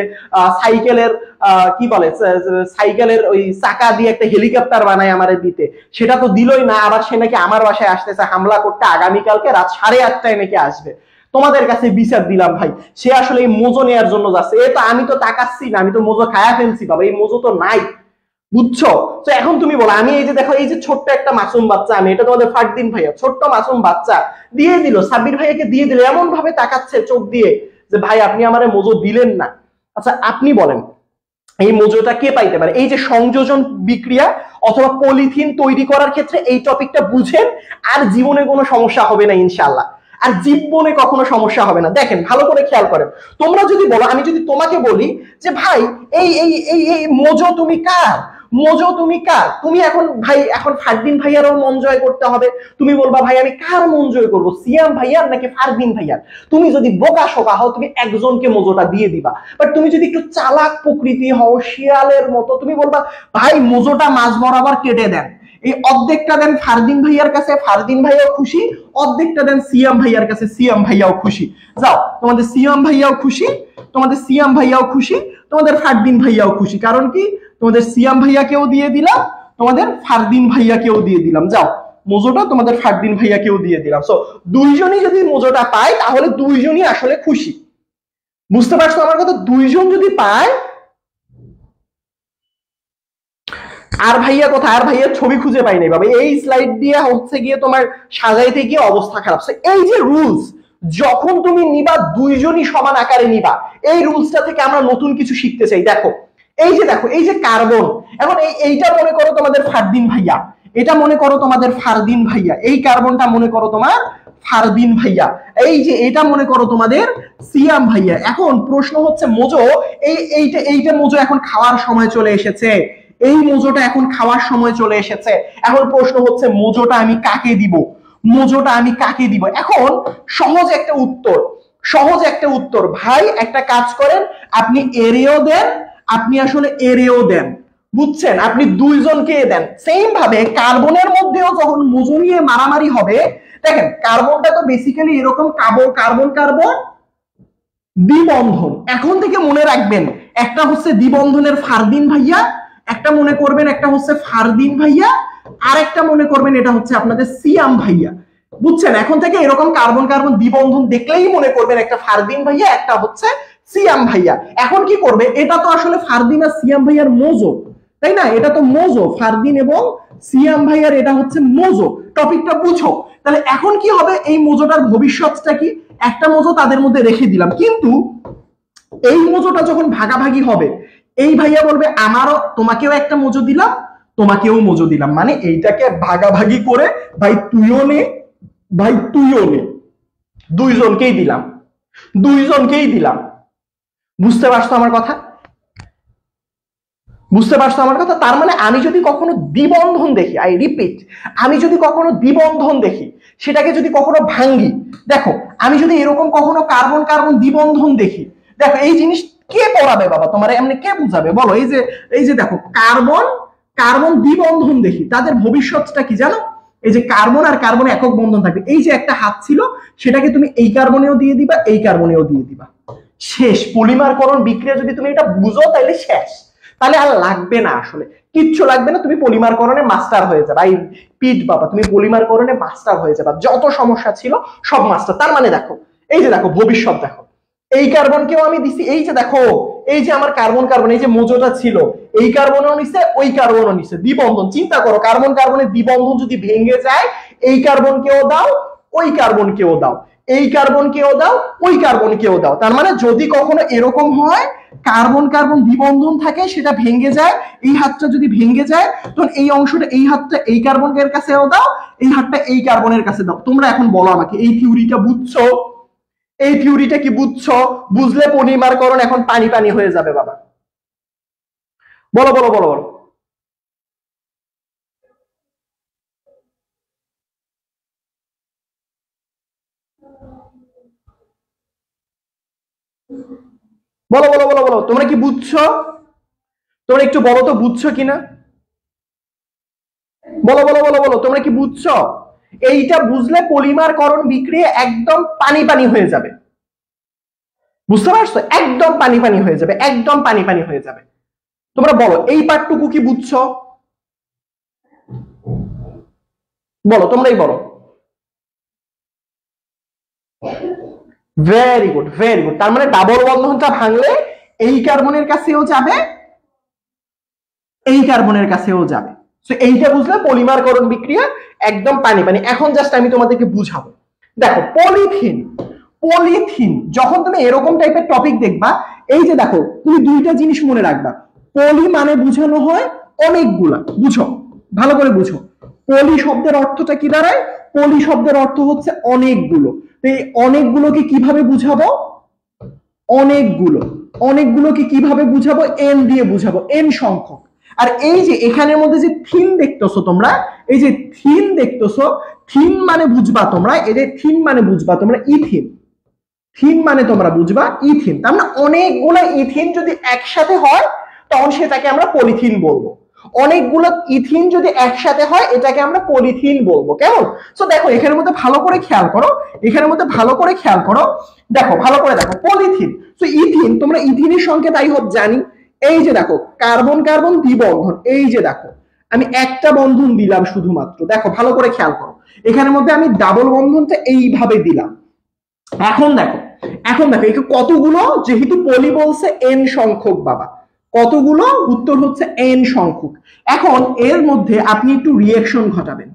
সাইকেলের কি বলে, সাইকেলের ওই চাকা দিয়ে একটা হেলিকপ্টার বানায় আমারে দিতে, সেটা তো দিলই না। আবার সে নাকি আমার বাসায় আসতেছে হামলা করতে, আগামীকালকে রাত 8:30টায় নাকি আসবে। তোমাদের কাছে বিচার দিলাম ভাই, সে আসলে এই মোজো নেওয়ার জন্য যাচ্ছে। এ তো আমি তো তাকাচ্ছি না, আমি তো মোজো খায়া ফেলছি বাবা, এই মোজো তো নাই, বুঝছো? তো এখন তুমি বলো, আমি এই যে দেখো, এই যে ছোট্ট একটা মাসুম বাচ্চা, আমি এটা তোমাদের ফারদিন ভাইয়া, ছোট্ট মাসুম বাচ্চা দিয়ে দিল, সাব্বির ভাইয়াকে দিয়ে দিল, এমন ভাবে তাকাচ্ছে চোখ দিয়ে যে ভাই আপনি আমারে মোজো দিলেন না। আচ্ছা আপনি বলেন, এই মোজোটা কে পাইতে পারে? এই যে সংযোজন বিক্রিয়া অথবা পলিথিন তৈরি করার ক্ষেত্রে এই টপিকটা বুঝেন, আর জীবনে কোনো সমস্যা হবে না ইনশাআল্লাহ, আর জীবনে কখনো সমস্যা হবে না। দেখেন ভালো করে খেয়াল করেন, তোমরা যদি বলো, আমি যদি তোমাকে বলি যে ভাই এই এই এই এই মোজো তুমি কার, মোজো তুমি কার? তুমি এখন ভাই এখন ফারদিন ভাইয়ারও মন জয় করতে হবে। তুমি বলবা ভাই আমি কার মন জয় করবো, সিয়াম ভাইয়ার নাকি ফারদিন ভাইয়ার? তুমি যদি বোকা শোকা হও তুমি একজনকে মোজোটা দিয়ে দিবা। বাট তুমি যদি একটু চালাক প্রকৃতি হও, শিয়ালের মতো, তুমি বলবা ভাই মোজোটা মাঝ বরাবর কেটে দেন, এই অর্ধেকটা দেন ফারদিন ভাইয়ার কাছে, ফারদিন ভাইয়াও খুশি, অর্ধেকটা দেন সিয়াম ভাইয়ার কাছে, সিয়াম ভাইয়াও খুশি। যাও, তোমাদের সিয়াম ভাইয়াও খুশি, তোমাদের সিয়াম ভাইয়াও খুশি, তোমাদের ফারদিন ভাইয়াও খুশি। কারণ কি, তোমাদের সিয়াম ভাইয়াকেও দিয়ে দিলাম, তোমাদের ফারদিন ভাইয়াকেও দিয়ে দিলাম। যাও, মোজোটা তোমাদের ফারদিন ভাইয়াকেও দিয়ে দিলাম। সো দুইজনই যদি মোজোটা পায় তাহলে দুইজনই আসলে খুশি। বুঝতে পারছো আমার কথা? দুইজন যদি পায়, আর ভাইয়া কোথায়? আর ভাইয়ার ছবি খুঁজে পাই নাই বাবা, এই স্লাইড দিয়ে হচ্ছে গিয়ে তোমার সাজাইতে গিয়ে অবস্থা খারাপ। এই যে রুলস, যখন তুমি নিবা দুইজনই সমান আকারে নিবা, এই রুলসটা থেকে আমরা নতুন কিছু শিখতে চাই। দেখো এই যে কার্বন, এখন এইটা মনে করো তোমাদের ফারদিন ভাইয়া, এটা মনে করো তোমাদের ফারদিন ভাইয়া, এই কার্বনটা মনে করো তোমার ফারদিন ভাইয়া, এই যে এটা মনে করো তোমাদের সিয়াম ভাইয়া। এখন প্রশ্ন হচ্ছে মোজো, এইটা মোজো এখন খাওয়ার সময় চলে এসেছে, এই মোজোটা এখন খাওয়ার সময় চলে এসেছে। এখন প্রশ্ন হচ্ছে মোজোটা আমি কাকে দিব, মোজোটা আমি কাকে দিব? এখন সহজ একটা উত্তর ভাই, একটা কাজ করেন, আপনি এরেও দেন, আপনি আসলে এরেও দেন, বুঝছেন? আপনি দুইজনকে দেন। সেম ভাবে কার্বনের মধ্যেও যখন মোজো নিয়ে মারামারি হবে, দেখেন কার্বনটা তো বেসিক্যালি এরকম কার্বন কার্বন দ্বিবন্ধন। এখন থেকে মনে রাখবেন, একটা হচ্ছে দ্বিবন্ধনের ফারদিন ভাইয়া, একটা মনে করবেন একটা হচ্ছে ফারদিন ভাইয়া, আর একটা মনে করবেন এটা হচ্ছে আপনাদের সিয়াম ভাইয়া। বুঝছেন? এখন থেকে এরকম কার্বন কার্বন দ্বিবন্ধন দেখলেই মনে করবেন একটা ফারদিন ভাইয়া, একটা হচ্ছে সিয়াম ভাইয়া। এখন কি করবে, এটা তো আসলে ফারদিন আর সিয়াম ভাইয়ার মোজো, তাই না? এটা তো মোজো, ফারদিন এবং সিয়াম ভাইয়ার এটা হচ্ছে মোজো। টপিকটা বুঝো। তাহলে এখন কি হবে, এই মোজোটার ভবিষ্যৎটা কি? একটা মোজো তাদের মধ্যে রেখে দিলাম, কিন্তু এই মোজোটা যখন ভাগাভাগি হবে, এই ভাইয়া বলবে আমারও, তোমাকেও একটা মোজো দিলাম, তোমাকেও মোজো দিলাম, মানে এইটাকে ভাগাভাগি করে ভাই তুইও নে, ভাই তুইও নে, দুইজনকেই দিলাম, দুইজনকেই দিলাম। বুঝতে পারছো আমার কথা? বুঝতে পারছো আমার কথা? তার মানে আমি যদি কখনো দ্বিবন্ধন দেখি, আই রিপিট, আমি যদি কখনো দ্বিবন্ধন দেখি, সেটাকে যদি কখনো ভাঙ্গি, দেখো আমি যদি এরকম কখনো কার্বন কার্বন দ্বিবন্ধন দেখি, দেখো এই জিনিস কে পড়াবে বাবা তোমার, এমনি কে বুঝাবে বলো? এই যে দেখো কার্বন কার্বন দ্বিবন্ধন দেখি, তাদের ভবিষ্যৎটা কি জানো? এই যে কার্বন আর কার্বন একক বন্ধন থাকবে, এই যে একটা হাত ছিল সেটাকে তুমি এই কার্বনেও দিয়ে দিবা, এই কার্বনেও দিয়ে দিবা, শেষ। পলিমারকরণ বিক্রিয়া যদি তুমি এটা বুঝো তাহলে শেষ, তাহলে আর লাগবে না, আসলে কিচ্ছু লাগবে না, তুমি পলিমারকরণে মাস্টার হয়ে যাবে। আই পিট বাবা, তুমি পলিমারকরণে মাস্টার হয়ে যাবে, যত সমস্যা ছিল সব মাস্টার। তার মানে দেখো, এই যে দেখো ভবিষ্যৎ, দেখো এই কার্বনকেও আমি দিছি, এই যে দেখো এই যে আমার কার্বন কার্বন, এই যে মোজোটা ছিল, এই কার্বনও নিছে, ওই কার্বনও নিছে, দ্বিবন্ধন। চিন্তা করো, কার্বন কার্বনের দ্বিবন্ধন যদি ভেঙে যায়, এই কার্বনকেও দাও, ওই কার্বনকেও দাও, এই কার্বনকেও দাও, ওই কার্বনকেও দাও। তার মানে যদি কখনো এরকম হয় কার্বন কার্বন দ্বিবন্ধন থাকে, সেটা ভেঙে যায়, এই হাতটা যদি ভেঙে যায়, তখন এই অংশটা, এই হাতটা এই কার্বনের কাছেও দাও, এই হাতটা এই কার্বনের কাছে দাও। তোমরা এখন বলো আমাকে, এই থিওরিটা বুঝছো? এই থিওরিটা কি বুঝছো? বুঝলে পলিমারকরণ এখন পানি পানি হয়ে যাবে বাবা। বলো বলো বলো বলো। বলো বলো বলো বলো, তোমরা কি বুঝছো? তোমরা একটু বলো তো বুঝছো কিনা, বলো বলো বলো বলো, তোমরা কি বুঝছো? এইটা বুঝলে পলিমারকরণ বিক্রিয়া একদম পানি পানি হয়ে যাবে। বুঝতে পারছো? একদম পানি পানি হয়ে যাবে, একদম পানি পানি হয়ে যাবে। তোমরা বলো এই পার্টটুকু কি বুঝছো? বলো, তোমরাই বলো। Very good, very good. তার মানে ডাবল বন্ধনটা ভাঙলে এই কার্বনের কাছেও যাবে, এই কার্বনের কাছেও যাবে। সো এইটা বুঝলে পলিমারকরণ বিক্রিয়া একদম পানি পানি। এখন জাস্ট আমি তোমাদেরকে বুঝাবো। দেখো পলিথিন, পলিথিন যখন তুমি এরকম টাইপের টপিক দেখবা, এই যে দেখো তুমি দুইটা জিনিস মনে রাখবা, পলি মানে বুঝানো হয় অনেকগুলা, বুঝো ভালো করে বুঝো। পলি শব্দের অর্থটা কি দাঁড়ায়? পলি শব্দের অর্থ হচ্ছে অনেকগুলো। এই অনেকগুলোকে কিভাবে বুঝাবো? অনেকগুলো, অনেকগুলোকে কিভাবে বুঝাবো? এন দিয়ে বুঝাবো, এন সংখ্যক। আর এই যে এখানের মধ্যে যে থিন দেখতেছো তোমরা, এই যে থিন দেখতেছো, থিন মানে বুঝবা তোমরা, এই যে থিন মানে বুঝবা তোমরা ইথিন, থিন মানে তোমরা বুঝবা ইথিন। তার মানে অনেকগুলো ইথিন যদি একসাথে হয় তখন সেটাকে আমরা পলিথিন বলবো। অনেকগুলো ইথিন যদি একসাথে হয় এটাকে আমরা পলিথিন বলবো, কেমন? সো দেখো এখানের মধ্যে ভালো করে খেয়াল করো, এখানের মধ্যে ভালো করে খেয়াল করো, দেখো ভালো করে দেখো পলিথিন। সো ইথিন, তোমরা ইথিনের সংকেত আই হোপ জানি। এই যে দেখো কার্বন কার্বন দ্বিবন্ধন, এই যে দেখো আমি একটা বন্ধন দিলাম শুধুমাত্র, দেখো ভালো করে খেয়াল করো এখানের মধ্যে আমি ডাবল বন্ধনটা এইভাবে দিলাম। এখন দেখো একে কতগুলো, যেহেতু পলি বলছে এন সংখ্যক বাবা, কতগুলো, উত্তর হচ্ছে এন সংখ্যক। এখন এর মধ্যে আপনি একটু রিঅ্যাকশন ঘটাবেন,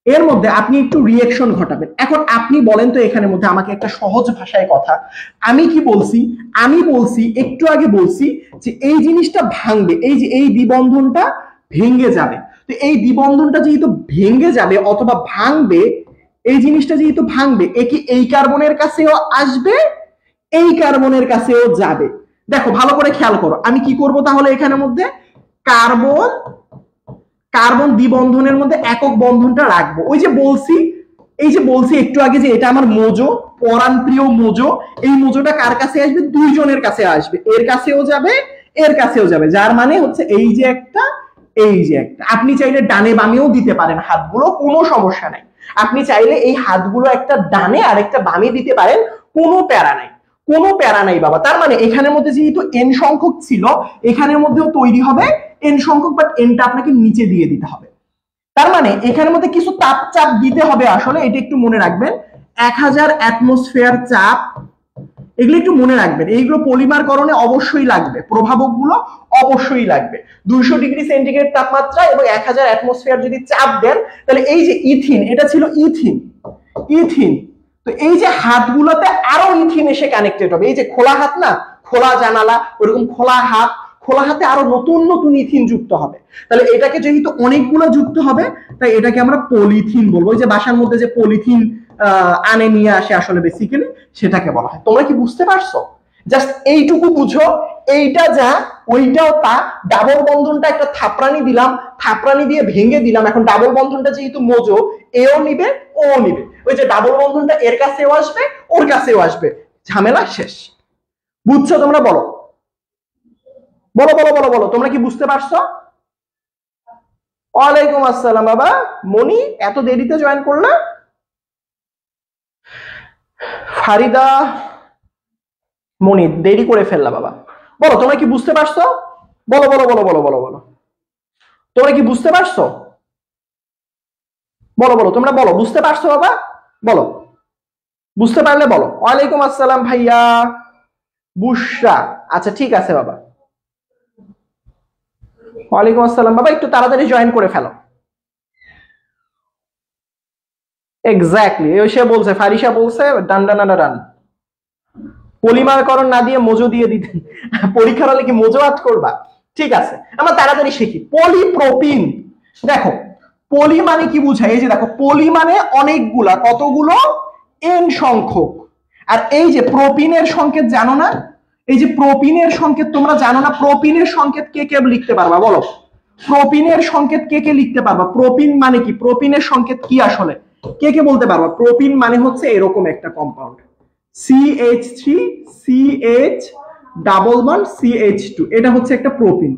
এর মধ্যে আপনি একটু রিঅ্যাকশন ঘটাবেন। এখন আপনি বলেন তো এখানের মধ্যে আমাকে একটা সহজ ভাষায় কথা, আমি কি বলছি? আমি বলছি একটু আগে বলছি যে এই জিনিসটা ভাঙবে, এই যে এই দ্বিবন্ধনটা ভেঙে যাবে। তো এই দ্বিবন্ধনটা যেহেতু ভেঙে যাবে অথবা ভাঙবে, এই জিনিসটা যেহেতু ভাঙবে, এ কি এই কার্বনের কাছেও আসবে, এই কার্বনের কাছেও যাবে। দেখো ভালো করে খেয়াল করো, আমি কি করব তাহলে এখানের মধ্যে কার্বন কার্বন দ্বিবন্ধনের মধ্যে একক বন্ধনটা রাখবো। ওই যে বলছি, এই যে বলছি একটু আগে যে এটা আমার মোজো, পরাণপ্রিয় মোজো, এই মোজোটা কার কাছে আসবে? দুইজনের কাছে আসবে, এর কাছেও যাবে, এর কাছেও যাবে, যার মানে হচ্ছে এই যে একটা, এই যে একটা। আপনি চাইলে ডানে বামেও দিতে পারেন হাতগুলো, কোনো সমস্যা নাই। আপনি চাইলে এই হাতগুলো একটা ডানে আর একটা বামে দিতে পারেন, কোনো প্যারা নাই, কোনো প্যারা নাই বাবা। তার মানে এখানের মধ্যে যেহেতু এন সংখ্যক ছিল, এখানের মধ্যেও তৈরি হবে এন সংখ্যক, বাট এনটা আপনাকে নিচে দিয়ে দিতে হবে। তার মানে এখানের মধ্যে কিছু তাপ চাপ দিতে হবে, আসলে এটা একটু মনে রাখবেন, 1000 অ্যাটমসফিয়ার চাপ, এগুলো একটু মনে রাখবেন। এইগুলো পলিমারকরণে অবশ্যই লাগবে, প্রভাবক গুলো অবশ্যই লাগবে। 200 ডিগ্রি সেন্টিগ্রেড তাপমাত্রা এবং 1000 অ্যাটমসফিয়ার যদি চাপ দেন, তাহলে এই যে ইথিন, এটা ছিল ইথিন, ইথিন। তো এই যে হাতগুলোতে আরো ইথিন এসে কানেক্টেড হবে, এই যে খোলা হাত না, খোলা জানালা, ওরকম খোলা হাত, খোলা হাতে আরো নতুন নতুন ইথিন যুক্ত হবে। তাহলে এটাকে যেহেতু অনেকগুলো যুক্ত হবে, তাই এটাকে আমরা পলিথিন বলবো। ওই যে বাসার মধ্যে যে পলিথিন আনে নিয়ে আসে, আসলে বেসিক্যালি সেটাকে বলা হয়। তোমরা কি বুঝতে পারছো? জাস্ট এইটুকু বুঝো, এইটা যা ওইটাও তা। ডাবল বন্ধনটা একটা থাপড়ানি দিলাম, থাপড়ানি দিয়ে ভেঙে দিলাম। এখন ডাবল বন্ধনটা যেহেতু মোজো, এও নিবে ও নিবে, ওই যে ডাবল বন্ধনটা এর কাছেও আসবে ওর কাছেও আসবে, ঝামেলা শেষ। বুঝছো তোমরা? বলো বলো বলো বলো বলো, তোমরা কি বুঝতে পারছো? ওয়ালাইকুম আসসালাম বাবা মনি, এত দেরিতে জয়েন করলে? ফারিদা মনি দেরি করে ফেললা বাবা। বলো তোমরা কি বুঝতে পারছো? বলো বলো বলো বলো বলো বলো, তোমরা কি বুঝতে পারছো? বলো বলো তোমরা বলো, বুঝতে পারছো বাবা? বলো, বুঝতে পারলে বলো। ওয়ালাইকুম আসসালাম ভাইয়া বুশরা, আচ্ছা ঠিক আছে বাবা। ওয়ালাইকুম আসসালাম বাবা, একটু তাড়াতাড়ি জয়েন করে ফেলো। এক্স্যাক্টলি, সে বলছে, ফারিসা বলছে ডান ডান ডান ডান, পলিমারকরণ না দিয়ে মোজো দিয়ে দিতেন। পরীক্ষার হলে কি মোজো আট করবা? ঠিক আছে, আমরা তাড়াতাড়ি শিখি। পলিপ্রোপিন, দেখো পলি মানে কি বুঝায়? এই যে দেখো পলি মানে অনেকগুলা, কতগুলো? এন সংখ্যক। আর এই যে প্রোপিনের সংকেত জানো না? এই যে প্রোপিনের সংকেত তোমরা জানো না? প্রোপিনের সংকেত কে কে লিখতে পারবা বলো? প্রোপিনের সংকেত কে কে লিখতে পারবা? প্রোপিন মানে কি? প্রোপিনের সংকেত কি আসলে কে কে বলতে পারবা? প্রোপিন মানে হচ্ছে এরকম একটা compound, CH3 CH double bond CH2, এটা হচ্ছে একটা প্রোপিন।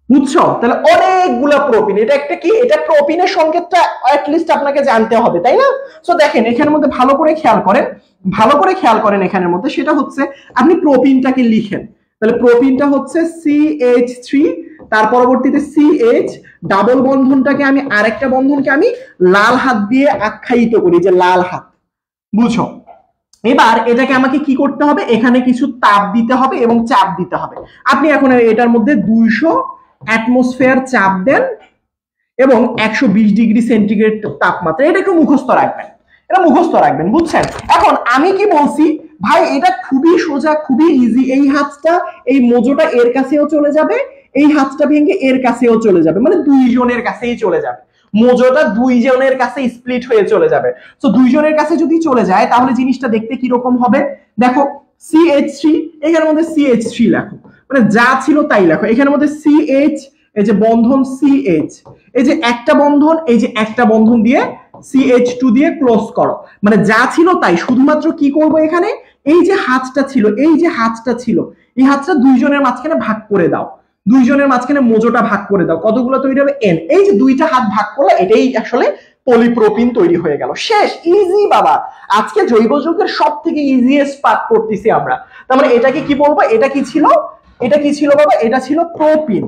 বুঝছো? তাহলে অনেকগুলা প্রোপিন, এটা একটা কি? এটা প্রোপিনের সংকেতটা অ্যাটলিস্ট আপনাকে জানতে হবে, তাই না? সো দেখেন এখানের মধ্যে ভালো করে খেয়াল করেন, ভালো করে খেয়াল করেন এখানের মধ্যে, সেটা হচ্ছে আপনি প্রোপিনটাকে লিখেন, তাহলে প্রোপিনটা হচ্ছে CH3, তার পরবর্তীতে CH, ডাবল বন্ধনটাকে আমি আরেকটা বন্ধনকে আমি লাল হাত দিয়ে আখ্যায়িত করি, যে লাল হাত। বুঝো? এবার এটাকে আমাকে কি করতে হবে? এখানে কিছু তাপ দিতে হবে এবং চাপ দিতে হবে। আপনি এখন এটার মধ্যে 200 অ্যাটমসফিয়ার চাপ দেন এবং 120 ডিগ্রি সেন্টিগ্রেড তাপমাত্রা, এটা একটু মুখস্থ রাখবেন, এটা মুখস্থ রাখবেন, বুঝছেন? এখন আমি কি বলছি ভাই, এটা খুবই সোজা, খুবই ইজি। এই হাতটা, এই মোজোটা এর কাছেও চলে যাবে, এই হাতটা ভেঙে এর কাছেও চলে যাবে, মানে দুইজনের কাছেই চলে যাবে। মোজোটা দুইজনের কাছে স্প্লিট হয়ে চলে যাবে। তো দুইজনের কাছে যদি চলে যায় তাহলে জিনিসটা দেখতে কি রকম হবে? দেখো CH3, এখানের মধ্যে CH3 লেখো, মানে যা ছিল তাই লেখো। এখানের মধ্যে CH, এই যে বন্ধন CH, এই যে একটা বন্ধন, এই যে একটা বন্ধন দিয়ে CH2 দিয়ে ক্লোজ করো, মানে যা ছিল তাই। শুধুমাত্র কি করব এখানে, এই যে হাতটা ছিল, এই যে হাতটা ছিল, এই হাতটা দুইজনের মাঝখানে ভাগ করে দাও, দুইজনের মাঝখানে মোজোটা ভাগ করে দাও। কতগুলো তৈরি হবে, n। এই যে দুইটা হাত ভাগ করলো, এটাই আসলে পলিপ্রোপিন তৈরি হয়ে গেল। শেষ, ইজি বাবা। আজকে জৈব যৌগের সব থেকে ইজিয়েস্ট পার্ট করতেছি আমরা। তার মানে এটাকে কি বলবো, এটা কি ছিল, এটা কি ছিল বাবা, এটা ছিল প্রোপিন।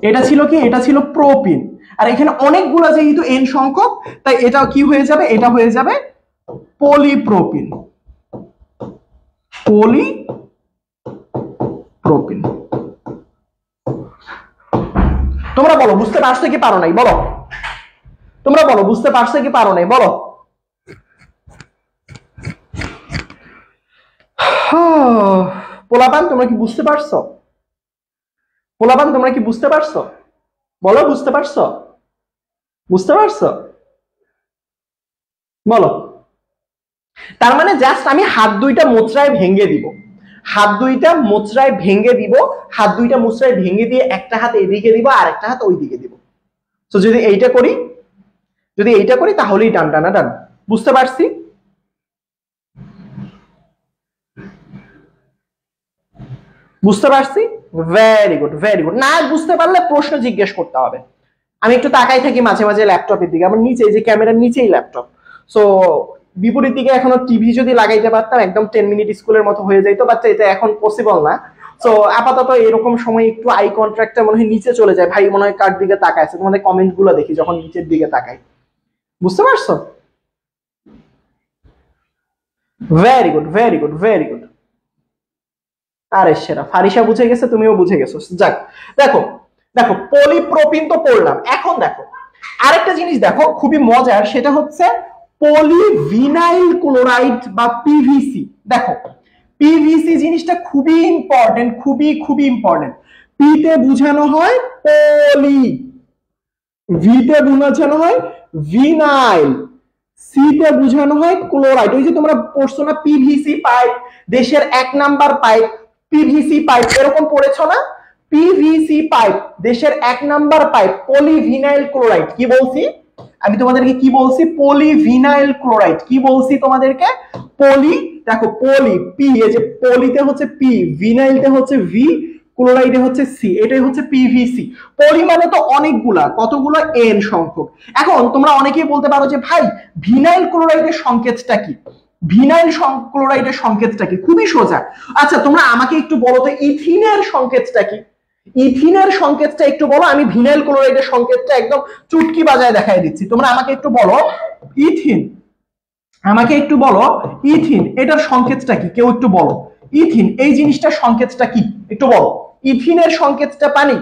এটা ছিল কি, এটা ছিল প্রোপিন। আর এখানে অনেকগুলো যেহেতু n সংখ্যক, তাই এটা কি হয়ে যাবে, এটা হয়ে যাবে পলিপ্রোপিন। পলিপ্রোপিন। তোমরা বলো বুঝতে পারছো কি পারো নাই, বলো তোমরা বলো বুঝতে পারছো কি পারো নাই, বলো। পোলাপান তোমরা কি বুঝতে পারছো, পোলাপান তোমরা কি বুঝতে পারছো, বলো বুঝতে পারছো, বুঝতে পারছো, বলো। তার মানে জাস্ট আমি হাত দুইটা মোচড়ায় ভেঙে দিব, হাত দুইটা মোচড়ায় ভেঙে দিব, হাত দুইটা মোচড়ায় ভেঙে দিয়ে একটা হাত এদিকে দিব আর একটা হাত ওইদিকে দিব। তো যদি এইটা করি, যদি এইটা করি তাহলেই টান টানা টান। বুঝতে পারছি, বুঝতে পারছি, ভেরি গুড ভেরি গুড। না বুঝতে পারলে প্রশ্ন জিজ্ঞেস করতে হবে। আমি একটু তাকাই থাকি মাঝে মাঝে ল্যাপটপের দিকে, আমার নিচে যে ক্যামেরার নিচেই ল্যাপটপ, সো বিপরীত দিকে এখনো টিভি যদি লাগাইতে পারতাম একদম 10 মিনিট স্কুলের মতো হয়ে যাইতো, বাট এটা এখন পসিবল না। সো আপাতত এরকম সময় একটু আই কন্ট্রাক্টটা মনে হয় নিচে চলে যায়, ভাই মনে হয় কার দিকে তাকাইছে, তোমাদের কমেন্ট গুলো দেখি যখন নিচের দিকে তাকাই। বুঝতে পারছো, very good very good very good. আরে সেরা, ফারিসা বুঝে গেছে, তুমিও বুঝে গেছো। যাক, দেখো দেখো পলিপ্রোপিন তো পড়লাম। এখন দেখো আরেকটা জিনিস দেখো খুবই মজার, সেটা হচ্ছে পলিভিনাইল ক্লোরাইড বা পিভিসি। দেখো পিভিসি জিনিসটা খুবই ইম্পর্টেন্ট, খুবই খুবই ইম্পর্টেন্ট। পি তে বোঝানো হয় পলি, ভি তে বোঝানো হয় ভিনাইল, সি তে বোঝানো হয় ক্লোরাইড। ওই যে তোমরা পড়ছো না পিভিসি পাইপ, দেশের 1 নাম্বার পাইপ পিভিসি পাইপ, এরকম পড়েছো না? পিভিসি পাইপ দেশের 1 নাম্বার পাইপ, পলিভিনাইল ক্লোরাইড। কি বলছি আমি তোমাদেরকে, কি বলছি, পলিভিনাইল ক্লোরাইড। কি বলছি তোমাদেরকে, পলি, দেখো পলি, পি, এই যে পলিতে হচ্ছে পি, ভিনাইলতে হচ্ছে ভি, ক্লোরাইডে হচ্ছে সি, এটাই হচ্ছে পিভিসি। পলি মানে তো অনেকগুলা, কতগুলো, এন সংখ্যক। এখন তোমরা অনেকেই বলতে পারো যে ভাই ভিনাইল ক্লোরাইডের সংকেতটা কি, ভিনাইল ক্লোরাইডের সংকেতটা কি? খুবই সোজা। আচ্ছা তোমরা আমাকে একটু বলো তো ইথিনের সংকেতটা কি, ইথিনের সংকেতটা একটু বলো। আমি ভিনাইল ক্লোরাইডের সংকেতটা একদম চুটকি বাজায় দেখাই দিচ্ছি, তোমরা আমাকে একটু বলো ইথিন, আমাকে একটু বলো ইথিন এটার সংকেতটা কি, কেউ একটু বলো। ইথিন এই জিনিসটার সংকেতটা কি একটু বলো। ইথিনের সংকেতটা পানি,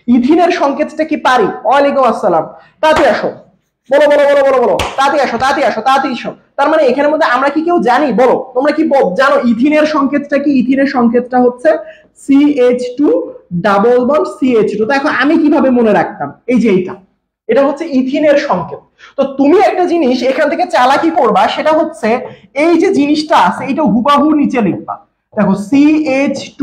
ইথিনের সংকেতটা কি পারি? ওয়ালাইকুম আসসালাম, তাড়াতাড়ি আসো, বলো বলো বলো বলো বলো, তাড়াতাড়ি আসো তাড়াতাড়ি আসো তাড়াতাড়ি আসো। তার মানে এখানের মধ্যে আমরা কি কেউ জানি, বলো তোমরা কি জানো ইথিনের সংকেতটা কি? ইথিনের সংকেতটা হচ্ছে CH2 ডাবল বন্ড CH2। তো এখন আমি কিভাবে মনে রাখতাম, এই যে এইটা, এটা হচ্ছে ইথিনের সংকেত। তো তুমি একটা জিনিস এখান থেকে চালাকি করবা, সেটা হচ্ছে এই যে জিনিসটা আছে এটা হুবাহু নিচে লিখবা। দেখো CH2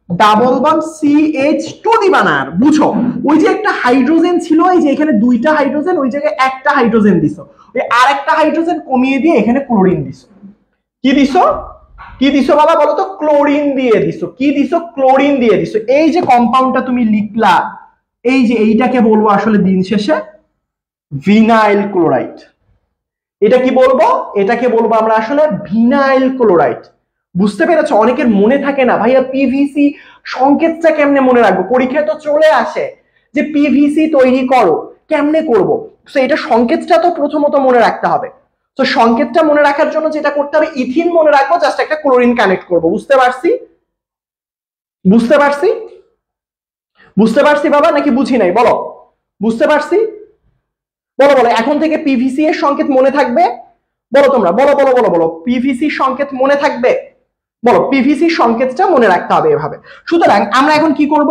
ডাবল বন্ড CH2 দিবা না, আর বুঝো ওই যে একটা হাইড্রোজেন ছিল, এই যে এখানে দুইটা হাইড্রোজেন, ওই জায়গায় একটা হাইড্রোজেন দিছো, ওই আরেকটা হাইড্রোজেন কমিয়ে দিয়ে এখানে ক্লোরিন দিছো। কি দিছো, কি দিছো বাবা বলো তো? ক্লোরিন দিয়ে দিছো। কি দিছো? ক্লোরিন দিয়ে দিছো। এই যে কম্পাউন্ডটা তুমি লিখলা, এই যে এইটাকে বলবো আসলে দিন শেষে ভিনাইল ক্লোরাইড। এটা কি বলবো? এটাকে বলবো আমরা আসলে ভিনাইল ক্লোরাইড। বুঝতে পেরেছো? অনেকের মনে থাকে না ভাইয়া পিভিসি সংকেতটা কেমনে মনে রাখবো, পরীক্ষায় তো চলে আসে যে পিভিসি তৈরি করো, কেমনে করব? তো এটা সংকেতটা তো প্রথমত মনে রাখতে হবে। তো সংকেতটা মনে রাখার জন্য যেটা করতে হবে, ইথিন মনে রাখবো, জাস্ট একটা ক্লোরিন কানেক্ট করব। বুঝতে পারছি, বুঝতে পারছি, বুঝতে পারছি বাবা, নাকি বুঝি নাই? বলো বুঝতে পারছি, বলো বলো। এখন থেকে পিভিসি এর সংকেত মনে থাকবে, বলো তোমরা, বলো বলো বলো বলো, পিভিসি সংকেত মনে থাকবে, বলো পিভিসি সংকেতটা মনে রাখতে হবে এভাবে। সুতরাং আমরা এখন কি করব,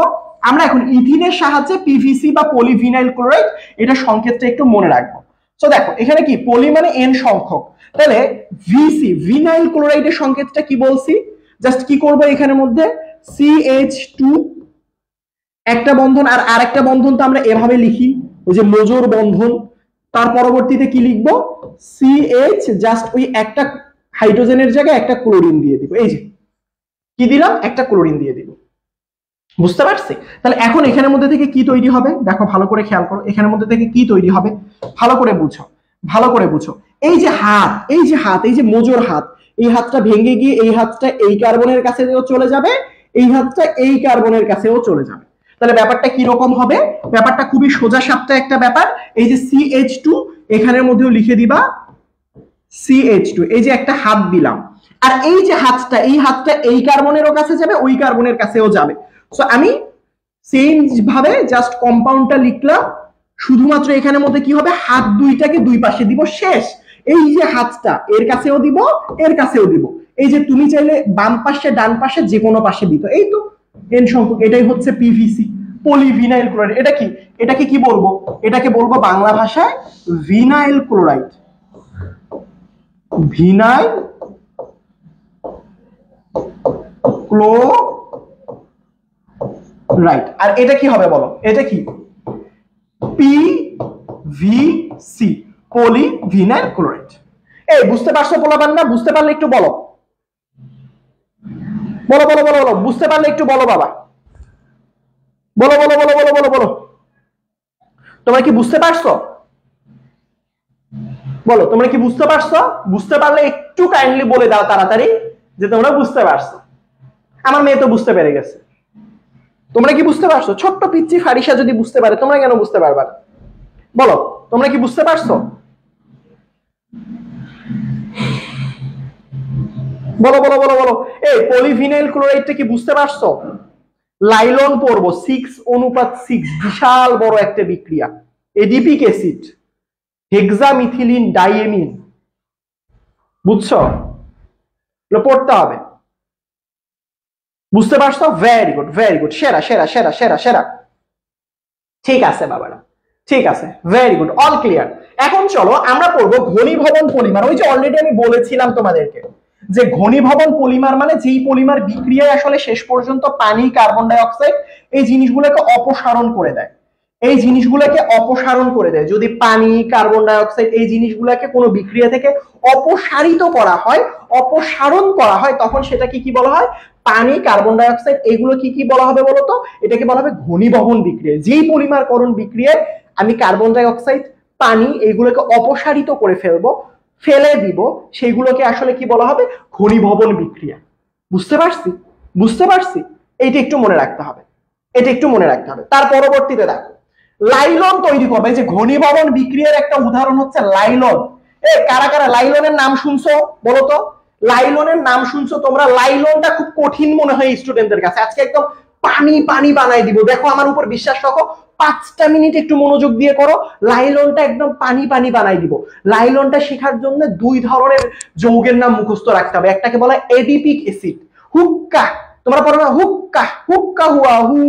আমরা এখন ইথিনের সাহায্যে পিভিসি বা পলিভিনাইল ক্লোরাইড এটা সংকেতটা একটু মনে রাখবো। তো দেখো এখানে কি পলি মানে এন সংখ্যক, তাহলে ভিসি ভিনাইল ক্লোরাইডের সংকেতটা কি বলছি, জাস্ট কি করব এখানের মধ্যে CH2 একটা বন্ধন, আর আরেকটা বন্ধন তো আমরা এভাবে লিখি, ওই যে মোজোর বন্ধন। তার পরবর্তীতে কি লিখবো, CH, জাস্ট ওই একটা হাইড্রোজেনের জায়গায় একটা ক্লোরিন দিয়ে দিব। এই যে কি দিলাম, একটা ক্লোরিন দিয়ে দিব। বুঝতে পারছি? তাহলে এখন এখানের মধ্যে থেকে কি তৈরি হবে, দেখো ভালো করে খেয়াল করো, এখানের মধ্যে থেকে কি তৈরি হবে, ভালো করে বুঝো, ভালো করে বুঝো। এই যে হাত, এই যে হাত, এই যে মোজোর হাত, এই হাতটা ভেঙে গিয়ে এই হাতটা এই কার্বনের কাছে চলে যাবে, এই হাতটা এই কার্বনের কাছেও চলে যাবে। তাহলে ব্যাপারটা কি রকম হবে, ব্যাপারটা খুবই সোজা সাপটা একটা ব্যাপার। এই যে CH2 এখানের মধ্যেও লিখে দিবা CH2, এই যে একটা হাত দিলাম, আর এই যে হাতটা, এই হাতটা এই কার্বনেরও কাছে যাবে, ওই কার্বনের কাছেও যাবে। সো আমি সেম ভাবে জাস্ট কম্পাউন্ডটা লিখলাম, শুধুমাত্র এখানের মধ্যে কি হবে, হাত দুইটাকে দুই পাশে দিব, শেষ। এই যে হাতটা এর কাছেও দিব, এর কাছেও দিব। এই যে তুমি চাইলে বাম পাশে ডান পাশে যে কোনো পাশে দিত, এই তো এন সংখ্যক। এটাই হচ্ছে পিভিসি, পলিভিনাইল ক্লোরাইড। এটা কি, এটাকে কি বলবো, এটাকে বলবো বাংলা ভাষায় ভিনাইল ক্লোরাইড, ভিনাইল ক্লোরাইড। আর এটা কি হবে বলো, এটা কি, পিভিসি, পলিভিনাইল ক্লোরাইড। এই বুঝতে পারছো পোলাপান না? বুঝতে পারলে একটু বলো, বলো বলো বলো বলো, বুঝতে পারলে একটু বলো বাবা, বলো বলো বলো বলো বলো বলো। তোমরা কি বুঝতে পারছো, বলো তোমরা কি বুঝতে পারছো? বুঝতে পারলে একটু কাইন্ডলি বলে দাও তাড়াতাড়ি যে তোমরা বুঝতে পারছো। আমার মেয়ে তো বুঝতে পেরে গেছে। তোমরা কি বুঝতে পারছো? ছোট্ট পিচ্চি ফারিসা যদি বুঝতে পারে, তোমরা কেন বুঝতে পারবা না? বলো তোমরা কি বুঝতে পারছো? বলো বলো বলো বলো। এই পলিভিনাইল ক্লোরাইডটা কি বুঝতে পারছো? লাইলন পড়বো 6:6, বিশাল বড় একটা বিক্রিয়া। এডিপিক অ্যাসিড, হেক্সামিথিলিন ডাইএমিন, বুঝছো? পড়তে হবে। বুঝতে পারছো? ভেরি গুড ভেরি গুড, সেরা সেরা সেরা সেরা সেরা। ঠিক আছে বাবারা, ঠিক আছে, ভেরি গুড, অল ক্লিয়ার। এখন চলো আমরা পড়বো ঘনীভবন পলিমার। ওই যে অলরেডি আমি বলেছিলাম তোমাদেরকে যে ঘনীভবন পলিমার মানে যেই পলিমার বিক্রিয়ায় আসলে শেষ পর্যন্ত পানি, কার্বন ডাই অক্সাইড এই জিনিসগুলোকে অপসারণ করে দেয়, এই জিনিসগুলোকে অপসারণ করে দেয়। যদি পানি, কার্বন ডাই অক্সাইড এই জিনিসগুলোকে কোনো বিক্রিয়া থেকে অপসারিত করা হয়, অপসারণ করা হয়, তখন সেটাকে কি বলা হয়, পানি, কার্বন ডাই অক্সাইড এইগুলো কি কি বলা হবে বলতো? এটাকে বলা হবে ঘনীভবন বিক্রিয়া। যেই পলিমারকরণ বিক্রিয়ায় আমি কার্বন ডাই অক্সাইড, পানি এইগুলোকে অপসারিত করে ফেলবো, ফেলে দিব, সেইগুলোকে আসলে কি বলা হবে, ঘনীভবন বিক্রিয়া। বুঝতে পারছি? বুঝতে পারছি? এইটা একটু মনে রাখতে হবে, এটা একটু মনে রাখতে হবে। তার পরবর্তীতে দেখো লাইলন তৈরি করবে। যে ঘনীভবন বিক্রিয়ার একটা উদাহরণ হচ্ছে লাইলন। এ কারা কারা লাইলনের নাম শুনছো বলো তো? লাইলনের নাম শুনছো তোমরা? লাইলনটা খুব কঠিন মনে হয় স্টুডেন্টদের কাছে। আজকে একদম পানি পানি বানাই দিব, দেখো আমার উপর বিশ্বাস রাখো, 5টা মিনিট একটু মনোযোগ দিয়ে করো, লাইলনটা একদম পানি পানি বানাই দিব। লাইলনটা শেখার জন্য 2 ধরনের যৌগের নাম মুখস্থ রাখতে হবে। একটাকে বলা হয় এডিপিক অ্যাসিড, হুক্কা, তোমরা পড়ো না হুক্কা, হুক্কা হুয়া হু,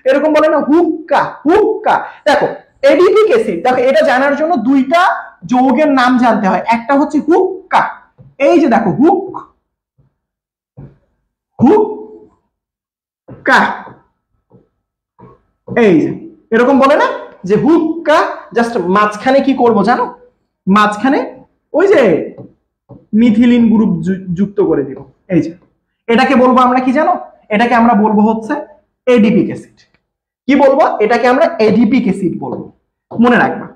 এরকম বলে না, হুক্কা হুক্কা। দেখো এডিপিক অ্যাসিড, দেখো এটা জানার জন্য 2টা যৌগের নাম জানতে হয়। একটা হচ্ছে হুক্কা, এই যে দেখো হুক, হুক্কা, এই যে এরকম বলে না যে হুক্কা। জাস্ট মাঝখানে কি করব জানো? মাঝখানে ওই যে মিথিলিন গ্রুপ যুক্ত করে দিব। এই যে এটাকে বলবো আমরা কি জানো? এটাকে আমরা বলবো হচ্ছে এডিপিক অ্যাসিড। কি বলবো? এটাকে আমরা এডিপিক অ্যাসিড বলবো, মনে রাখবা।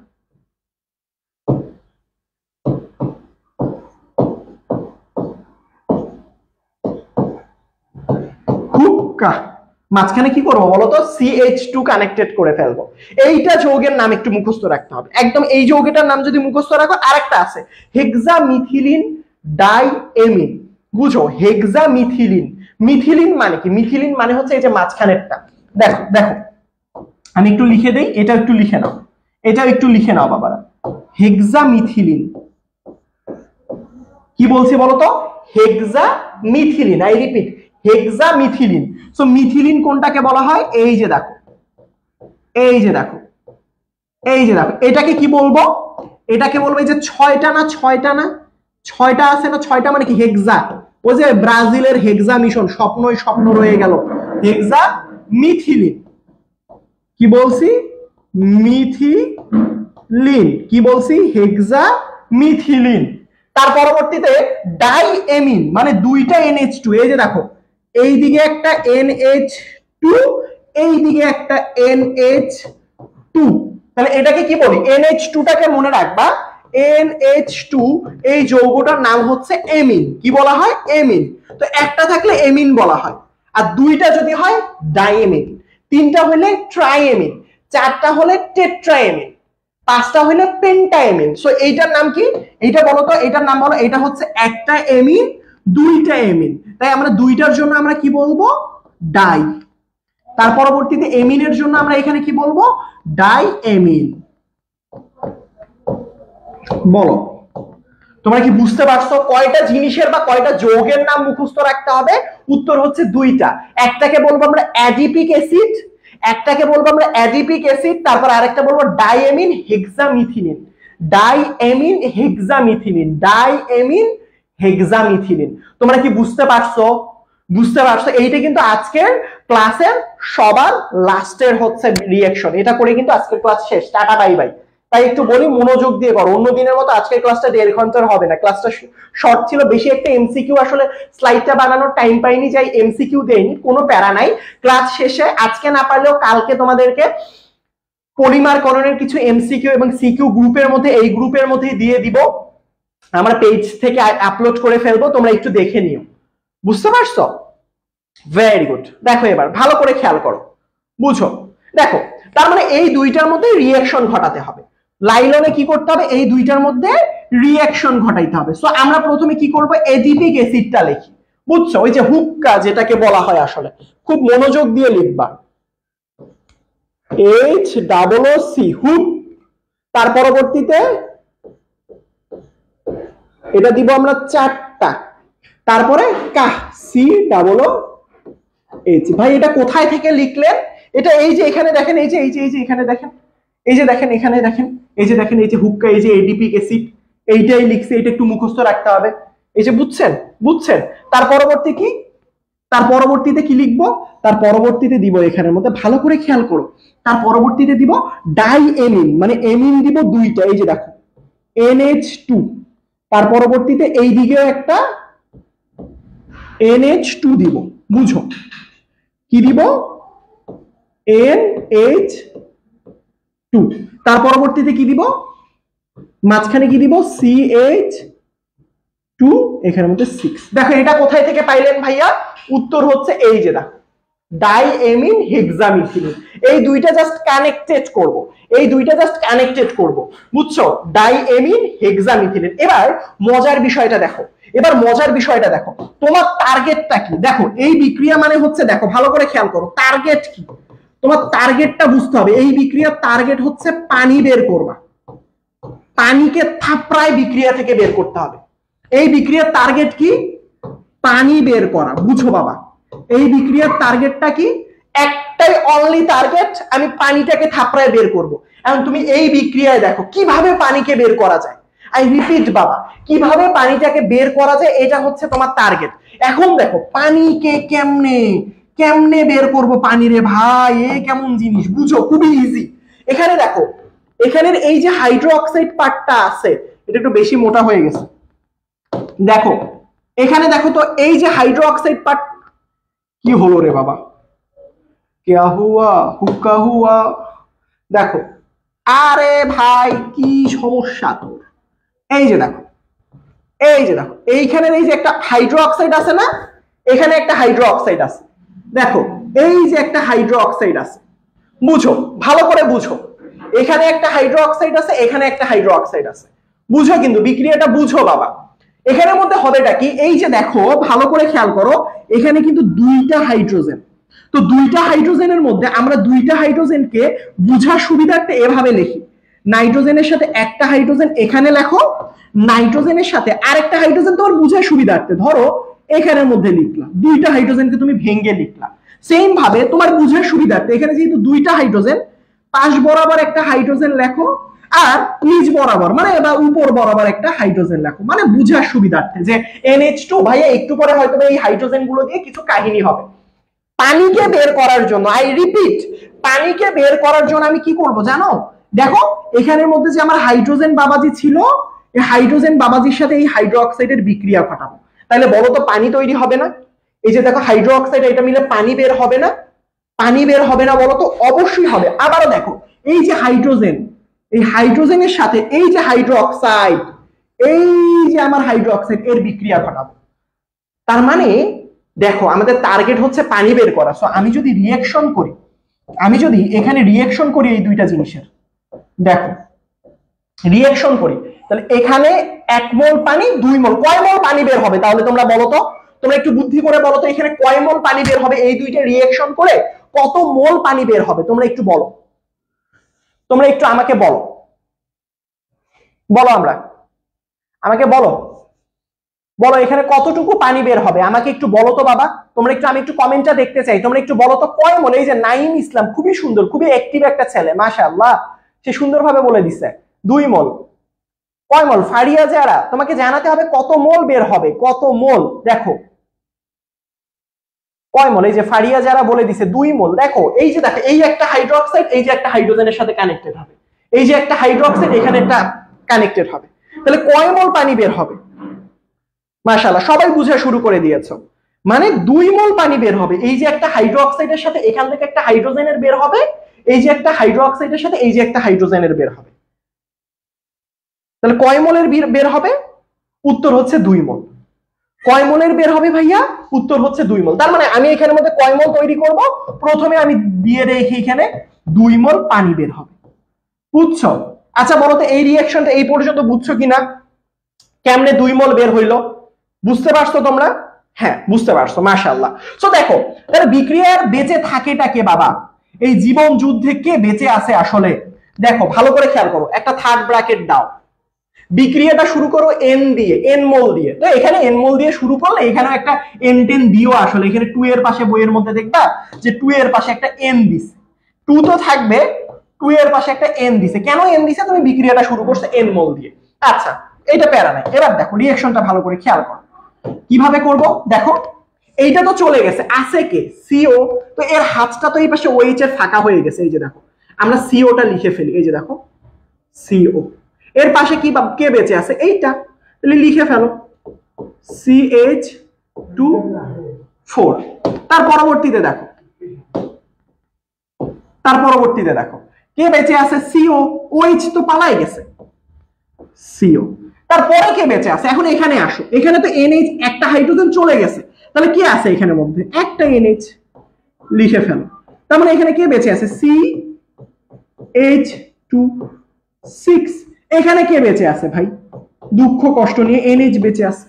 হুক্কা, মাঝখানে কি করবো বলতো? CH2 কানেক্টেড করে ফেলবো। এইটা যৌগের নাম একটু মুখস্থ রাখতে হবে একদম। এই যৌগটার নাম যদি মুখস্থ রাখো, আরেকটা আছে হেক্সামিথিলিন ডাইএমিন। বুঝো, হেক্সামিথিলিন, মিথিলিন মানে কি? মিথিলিন মানে হচ্ছে এই যে মাঝখানেরটা। দেখো দেখো আমি একটু লিখে দেই, এটা একটু লিখে নাও, এটা একটু লিখে নাও বাবারা। হেক্সামিথিলিন কি বলছি বলতো? Hexamethylene, I repeat, hexamethylene. So methylene কোনটাকে বলা হয়? এই যে দেখো, এই যে দেখো, এই যে দেখো, এটাকে কি বলবো? এটাকে বলবো এই যে 6টা না, 6টা না, 6টা আছে না, 6টা মানে কি হেক্সা। ওই যে ব্রাজিলের হেক্সা মিশন, স্বপ্নই স্বপ্ন রয়ে গেল, হেক্সামিথিলিন। কি বলছি? মিথিলিন। কি বলছি? হেক্সামিথিলিন। তার পরবর্তীতে ডাইএমিন, মানে দুইটা NH2। এই যে দেখো, এই দিকে একটা NH2, এই দিকে একটা NH2। তাহলে এটাকে কি বলি? NH2 টাকে মনে রাখবা, NH2 এই যৌগটার নাম হচ্ছে এমিন। কি বলা হয়? এমিন। তো একটা থাকলে এমিন বলা হয়, আর দুইটা যদি হয় ডাইএমিন, তিনটা হলে ট্রাইএমিন, চারটা হলে টেট্রাএমিন, পাঁচটা হলে পেন্টাএমিন। সো এইটার নাম কি? এইটা বলো তো, এটার নাম বলো। এটা হচ্ছে একটা এমিন, দুইটা এমিন, তাই আমরা দুইটার জন্য আমরা কি বলবো? ডাই। তার পরবর্তীতে এমিনের জন্য আমরা এখানে কি বলবো? ডাইএমিন। বলো, তোমরা কি বুঝতে পারছো কয়টা জিনিসের বা কয়টা যৌগের নাম মুখস্থ রাখতে হবে? উত্তর হচ্ছে দুইটা। একটাকে বলবো আমরা অ্যাডিপিক অ্যাসিড, একটাকে বলবো আমরা অ্যাডিপিক অ্যাসিড, তারপর আরেকটা বলবো ডাইএমিন হেক্সামিথিলিন। ডাইএমিন hexamethylene, ডাইএমিন hexamethylene. তোমরা কি বুঝতে পারছো? বুঝতে পারছো? এইটা কিন্তু আজকের ক্লাসের সবার লাস্টের হচ্ছে রিঅ্যাকশন। এটা করে কিন্তু আজকের ক্লাস শেষ। Tata bye bye. তাই একটু বলি, মনোযোগ দিয়ে করো। অন্য দিনের মতো আজকের ক্লাসটা 1.5 ঘন্টার হবে না। ক্লাসটা শর্ট ছিল, বেশি একটা এমসিকিউ আসলে স্লাইডটা বানানোর টাইম পাইনি, যাই এমসিকিউ দেইনি, কোনো প্যারা নাই। ক্লাস শেষে আজকে না পারলেও কালকে তোমাদেরকে পলিমারকরণের কিছু এমসিকিউ এবং সিকিউ গ্রুপের মধ্যে, এই গ্রুপের মধ্যে দিয়ে দিব। আমরা পেজ থেকে আপলোড করে ফেলবো, তোমরা একটু দেখে নিও। বুঝতে পারছো? Very good. দেখো এবার ভালো করে খেয়াল করো, বুঝো। দেখো, তার মানে এই দুইটার মধ্যে রিঅ্যাকশন ঘটাতে হবে। লাইলনে কি করতে হবে? এই দুইটার মধ্যে রিঅ্যাকশন ঘটাইতে হবে। সো আমরা প্রথমে কি করব? এডিপিক অ্যাসিডটা লিখি। বুঝছো? ওই যে হুক্কা যেটাকে বলা হয়, আসলে খুব মনোযোগ দিয়ে লিখবা। HOOC, hook. তার পরবর্তীতে এটা দিব আমরা 4টা, তারপরে কাহ, COOH। ভাই এটা কোথায় থেকে লিখলেন? এটা এই যে এখানে দেখেন, এই যে এখানে দেখেন, এই যে দেখেন এখানে দেখেন, এই যে দেখেন, এই যে হুক্কা, এই যে এডিপিক অ্যাসিড, এইটাই লিখছে। এটা একটু মুখস্থ রাখতে হবে। এই যে বুঝছেন? বুঝছেন? তার পরবর্তী কি? তার পরবর্তীতে কি লিখবো? তার পরবর্তীতে দিব এখানের মধ্যে, ভালো করে খেয়াল করো, তার পরবর্তীতে দিব ডাইএমিন, মানে এমিন দিব দুইটা। এই যে দেখো NH2। তার পরবর্তীতে এই দিকেও একটা NH2 দিব। বুঝো? কি দিব? NH2। তার পরবর্তীতে কি দিব? মাঝখানে কি দিব? CH2, এখানের মধ্যে 6। দেখো এটা কোথায় থেকে পাইলেন ভাইয়া? উত্তর হচ্ছে এই যে দেখো, ডাইএমিন হেক্সামিথিলিন। এই দুইটা জাস্ট কানেক্টেড করব, এই দুইটা জাস্ট কানেক্টেড করব। বুঝছো? ডাইএমিন হেক্সামিথিলিন। এবার মজার বিষয়টা দেখো, এবার মজার বিষয়টা দেখো, তোমার টার্গেটটা কি? দেখো এই বিক্রিয়া মানে হচ্ছে, দেখো ভালো করে খেয়াল করো, টার্গেট কি? তোমার টার্গেটটা বুঝতে হবে। এই বিক্রিয়ার টার্গেট হচ্ছে পানি বের করবা, পানিকে থাপড়ায় বিক্রিয়া থেকে বের করতে হবে। এই বিক্রিয়ার টার্গেট কি? পানি বের করা। বুঝো বাবা, এই বিক্রিয়ার টার্গেটটা কি? একটাই অনলি টার্গেট, আমি পানিটাকে থাপড়ায় বের করব। এখন তুমি এই বিক্রিয়ায় দেখো কিভাবে পানিকে বের করা যায়। আই রিপিট বাবা, কিভাবে পানিটাকে বের করা যায়, এটা হচ্ছে তোমার টার্গেট। এখন দেখো পানিকে কেমনে কেমনে বের করব পানি রে ভাই, এ কেমন জিনিস? বুঝো? খুবই ইজি। এখানে দেখো, এখানের এই যে হাইড্রোক্সাইড পার্টটা আছে, এটা একটু বেশি মোটা হয়ে গেছে। দেখো এখানে দেখো তো, এই যে হাইড্রোক্সাইড পার্ট, কি হলো রে বাবা? क्या हुआ? হুক্কা হুয়া। দেখো, আরে ভাই কি সমস্যা তোর? এই যে দেখো, এই যে দেখো, এইখানের এই যে একটা হাইড্রোক্সাইড আছে না, এখানে একটা হাইড্রোক্সাইড আছে। দেখো এই যে একটা হাইড্রোক্সাইড আছে। বুঝো? ভালো করে বুঝো, এখানে একটা হাইড্রোক্সাইড আছে, এখানে একটা হাইড্রোক্সাইড আছে। বুঝো? কিন্তু বিক্রিয়াটা বুঝো বাবা। এখানের মধ্যে হবেটা কি? এই যে দেখো, ভালো করে খেয়াল করো, এখানে কিন্তু দুইটা হাইড্রোজেন। তো দুইটা হাইড্রোজেনের মধ্যে আমরা দুইটা হাইড্রোজেনকে বুঝার সুবিধার্থে এভাবে লিখি, নাইট্রোজেনের সাথে একটা হাইড্রোজেন এখানে লেখো, নাইট্রোজেনের সাথে আরেকটা হাইড্রোজেন তোমার বুঝার সুবিধার্থে ধরো এখানের মধ্যে লিখলাম, দুইটা হাইড্রোজেনকে তুমি ভেঙে লিখলা। সেম ভাবে তোমার বুঝার সুবিধার্থে এখানে যেহেতু দুইটা হাইড্রোজেন, পাশ বরাবর একটা হাইড্রোজেন লেখো, আর নিচ বরাবর মানে বা উপর বরাবর একটা হাইড্রোজেন লেখো, মানে বুঝার সুবিধার্থে যে NH2। ভাইয়া একটু পরে হয়তো এই হাইড্রোজেন গুলো দিয়ে কিছু কাহিনী হবে। পানিকে বের করার জন্য, আই রিপিট, পানিকে বের করার জন্য আমি কি করব জানো? দেখো এখানের মধ্যে যে আমার হাইড্রোজেন বাবাজি ছিল, এই হাইড্রোজেন বাবাজির সাথে এই হাইড্রোক্সাইডের বিক্রিয়া ঘটাবো। তাহলে বলো তো পানি তৈরি হবে না? এই যে দেখো হাইড্রোক্সাইড এটা মিলে পানি বের হবে না? পানি বের হবে না বলো তো? অবশ্যই হবে। আবারও দেখো এই যে হাইড্রোজেন, এই হাইড্রোজেনের সাথে এই যে হাইড্রোক্সাইড, এই যে আমার হাইড্রোক্সাইড এর বিক্রিয়া ঘটাবো। তার মানে দেখো আমাদের টার্গেট হচ্ছে পানি বের করা। সো আমি যদি রিঅ্যাকশন করি, আমি যদি এখানে রিঅ্যাকশন করি এই দুইটা জিনিসের, দেখো রিঅ্যাকশন করি, তাহলে এখানে 1 মোল পানি 2 মোল, কয় মোল পানি বের হবে তাহলে তোমরা বলো তো? তোমরা একটু বুদ্ধি করে বলো তো এখানে কয় মোল পানি বের হবে? এই দুইটা রিঅ্যাকশন করে কত মোল পানি বের হবে তোমরা একটু বলো, তোমরা একটু আমাকে বলো, বলো আমরা, আমাকে বলো, বলো এখানে কতটুকু পানি বের হবে আমাকে একটু বলো তো বাবা। তোমরা একটু, আমি একটু কমেন্টটা দেখতে চাই, তোমরা একটু বলো তো কয় মোল। এই যে নাইম ইসলাম খুবই সুন্দর, খুবই অ্যাক্টিভ একটা ছেলে, মাশাআল্লাহ, সে সুন্দরভাবে বলে দিছে 2 মোল। কয় মোল? ফারিয়া যারা, তোমাকে জানাতে হবে কত মোল বের হবে, কত মোল। দেখো কয় মোল, এই যে ফারিয়া যারা বলে দিছে 2 মোল। দেখো এই যে দেখো এই একটা হাইড্রোক্সাইড এই যে একটা হাইড্রোজেনের সাথে কানেক্টেড হবে, এই যে একটা হাইড্রোক্সাইড এখানে একটা কানেক্টেড হবে, তাহলে কয় মোল পানি বের হবে? মাশাআল্লাহ সবাই বুঝা শুরু করে দিয়েছো। মানে 2 মোল পানি বের হবে। এই যে একটা হাইড্রোক্সাইডের সাথে এখান থেকে একটা হাইড্রোজেনের বের হবে, এই যে একটা হাইড্রোক্সাইডের সাথে এই যে একটা হাইড্রোজেনের বের হবে, তাহলে কয় মোলের বের হবে? উত্তর হচ্ছে 2 মোল। কয় মোলের বের হবে ভাইয়া? উত্তর হচ্ছে 2 মোল। তার মানে আমি এখানের মধ্যে কয় মোল তৈরি করব? প্রথমে আমি দিয়ে রেখে এখানে 2 মোল পানি বের হবে। বুঝছো? আচ্ছা বলো তো এই রিঅ্যাকশনটা এই পর্যন্ত বুঝছো কিনা? কেমনে 2 মোল বের হইলো? বুঝতে পারছো তোমরা? হ্যাঁ বুঝতে পারছো, মাশাআল্লাহ। সো দেখো তাহলে বিক্রিয়ার বেঁচে থাকেটা কে বাবা? এই জীবন যুদ্ধে কে বেঁচে আছে আসলে? দেখো ভালো করে খেয়াল করো, একটা থার্ড ব্র্যাকেট দাও, বিক্রিয়াটা শুরু করো এন দিয়ে, এন মোল দিয়ে। তো এখানে এন মোল দিয়ে শুরু করলে এখানে একটা N10 দিও, আসলে এখানে 2 এর পাশে বইয়ের মধ্যে দেখবা যে 2 এর পাশে একটা এন দিছে, 2 তো থাকবে, 2 এর পাশে একটা এন দিছে। কেন এন দিছে? তুমি বিক্রিয়াটা শুরু করছো এন মোল দিয়ে। আচ্ছা এটা প্যারা নাই। এবার দেখো রিঅ্যাকশনটা ভালো করে খেয়াল করো কিভাবে করব। দেখো এইটা তো চলে গেছে, আছে কে? সিও। তো এর হাতটা তো এই পাশে ওএইচ এর ফাঁকা হয়ে গেছে, এই যে দেখো আমরা সিওটা লিখে ফেলি, এই যে দেখো সিও। এর পাশে কি কে বেঁচে আছে? এইটা, তাহলে লিখে ফেলো CH2 4। তার পরবর্তীতে দেখো, তার পরবর্তীতে দেখো কে বেঁচে আছে? সিও। ওএইচ তো পালাই গেছে, সিও। তারপরে কে বেঁচে আছে? এখন এখানে আসো, এখানে তো এনএইচ, একটা হাইড্রোজেন চলে গেছে, তাহলে কি আছে এখানের মধ্যে? একটা এনএইচ, লিখে ফেলো। তার মানে এখানে কে বেঁচে আছে? CH2 6। এখানে কে বেঁচে আছে ভাই? দুঃখ কষ্ট নিয়ে এনএইচ বেঁচে আছে,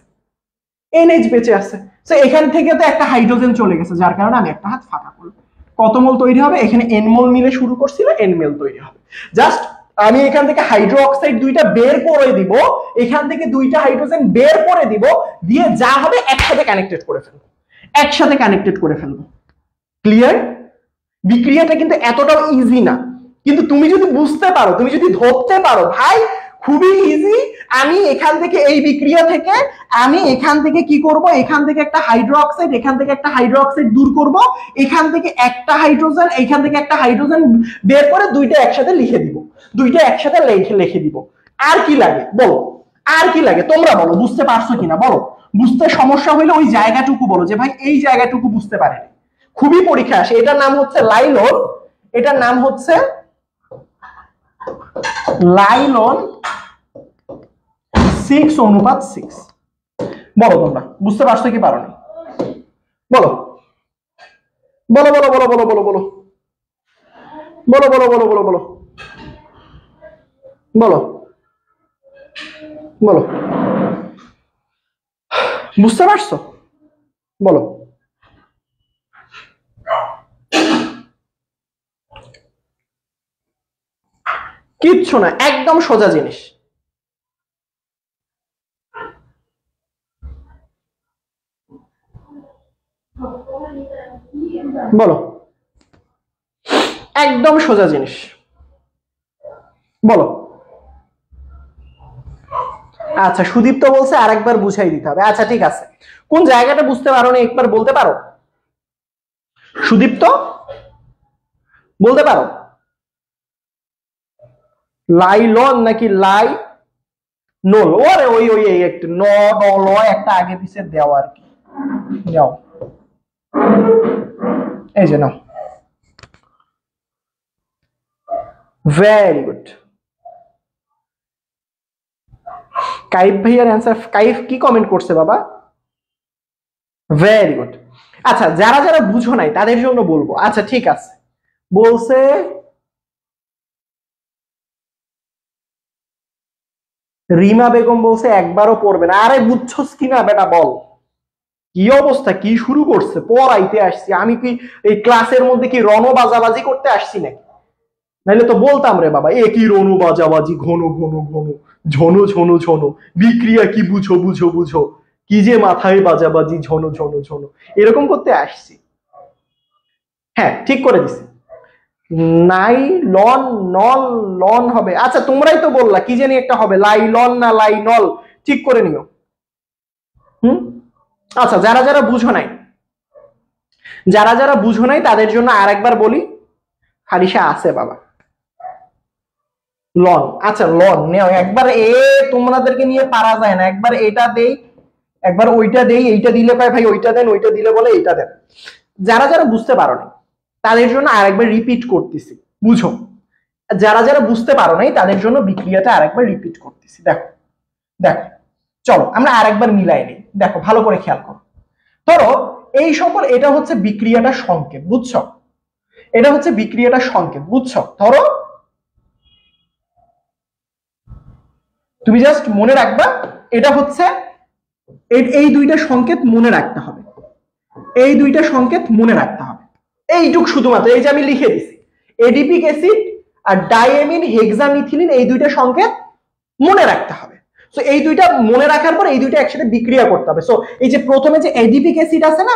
এনএইচ বেঁচে আছে। সো এখান থেকে তো একটা হাইড্রোজেন চলে গেছে, যার কারণে আমি একটা হাত ফাঁকা করব। কত মোল তৈরি হবে? এখানে এন মোল মিলে শুরু করছিল, এন মোল তৈরি হবে। জাস্ট আমি এখান থেকে হাইড্রোক্সাইড 2টা বের করে দিব, এখান থেকে 2টা হাইড্রোজেন বের করে দিব, দিয়ে যা হবে একসাথে কানেক্টেড করে ফেলবো, একসাথে কানেক্টেড করে ফেলবো। ক্লিয়ার? বিক্রিয়াটা কিন্তু এতটাও ইজি না, কিন্তু তুমি যদি বুঝতে পারো, তুমি যদি ধরতে পারো ভাই খুবই ইজি। আমি এখান থেকে এই বিক্রিয়া থেকে আমি এখান থেকে কি করব? এখান থেকে একটা হাইড্রোক্সাইড, এখান থেকে একটা হাইড্রোক্সাইড দূর করব, এখান থেকে একটা হাইড্রোজেন, এখান থেকে একটা হাইড্রোজেন বের করে 2টা একসাথে লিখে দিব, 2টা একসাথে লিখে দিব। আর কি লাগে বলো? আর কি লাগে তোমরা বলো? বুঝতে পারছো কিনা বলো? বুঝতে সমস্যা হইলে ওই জায়গাটুকু বলো যে ভাই এই জায়গাটুকু বুঝতে পারেনি। খুবই পরীক্ষা আসে। এটার নাম হচ্ছে লাইলন, এটার নাম হচ্ছে লাইলন 6:6। বলো তোমরা বুঝতে পারছো কি পারোনি? বলো বলো বলো বলো বলো বলো বলো বলো বলো বলো বলো বলো বলো বলো বুঝতে পারছো? বলো। কিচ্ছু না, একদম সোজা জিনিস। বলো, একদম সোজা জিনিস। বলো। আচ্ছা সুদীপ্ত বলছে আরেকবার বুঝাই দিতে হবে। আচ্ছা ঠিক আছে, কোন জায়গাটা বুঝতে পারো না একবার বলতে পারো? সুদীপ্ত বলতে পারো লাইলন নাকি লাই নোল? ওরে ওই ওই একটু ন ল একটা আগে পিছে দেওয়া আর কি। যাও এই যে নাও, ভেরি গুড। কাইফ ভাইয়ার অ্যান্সার, কাইফ কি কমেন্ট করছে বাবা? Very good. আচ্ছা যারা যারা বুঝো নাই তাদের জন্য বলবো। আচ্ছা ঠিক আছে, বলছে রিমা বেগম বলছে একবারও পড়বে না। আরে বুঝছস কিনা বেটা বল, কি অবস্থা, কি শুরু করছে? পড়াইতে আসছি আমি, কি এই ক্লাসের মধ্যে কি রণ বাজাবাজি করতে আসছি নাকি? নাইলে তো বলতাম রে বাবা, এ কি রণু বাজাবাজি, ঘন ঘন ঘন, ঝনো ঝনো ঝনো, বিক্রিয়া কি বুঝো বুঝো বুঝো, কি যে মাথায় বাজাবাজি, ঝনো ঝনো ঝনো, এরকম করতে আসছি। হ্যাঁ ঠিক করে দিছি, নাই লন নল লন হবে। আচ্ছা তোমরাই তো বললা কি জানি একটা হবে, লাইলন না লাইনল, ঠিক করে নিও। আচ্ছা যারা যারা বুঝো নাই, যারা যারা বুঝো নাই তাদের জন্য আরেকবার বলি, হারিসা আছে বাবা, লন। আচ্ছা লন নেও একবার, তোমাদেরকে নিয়ে পারা যায় না, একবার এটা দেই একবার ওইটা দেই, এইটা দিলে পায় ভাই ওইটা দেন, ওইটা দিলে বলে এইটা দেন। যারা যারা বুঝতে পারো না তাদের জন্য আরেকবার রিপিট করতেছি, বুঝো। যারা যারা বুঝতে পারো নাই তাদের জন্য বিক্রিয়াটা আরেকবার রিপিট করতেছি। দেখো দেখো, চলো আমরা আরেকবার মিলাই নিই। দেখো ভালো করে খেয়াল করো, ধরো এই সকল, এটা হচ্ছে বিক্রিয়াটা সংকেত, বুঝছো? এটা হচ্ছে বিক্রিয়াটা সংকেত, বুঝছো? ধরো তুমি জাস্ট মনে রাখবা, এটা হচ্ছে এই দুইটা সংকেত মনে রাখতে হবে, এই দুইটা সংকেত মনে রাখতে হবে, এইটুক শুধুমাত্র। এই যে আমি লিখে দিছি এডিপিক অ্যাসিড আর ডাইএমিন হেক্সামিথিলিন, এই দুইটা সংকেত মনে রাখতে হবে। সো এই দুইটা মনে রাখার পর এই দুইটা একসাথে বিক্রিয়া করতে হবে। সো এই যে প্রথমে যে এডিপিক অ্যাসিড আছে না,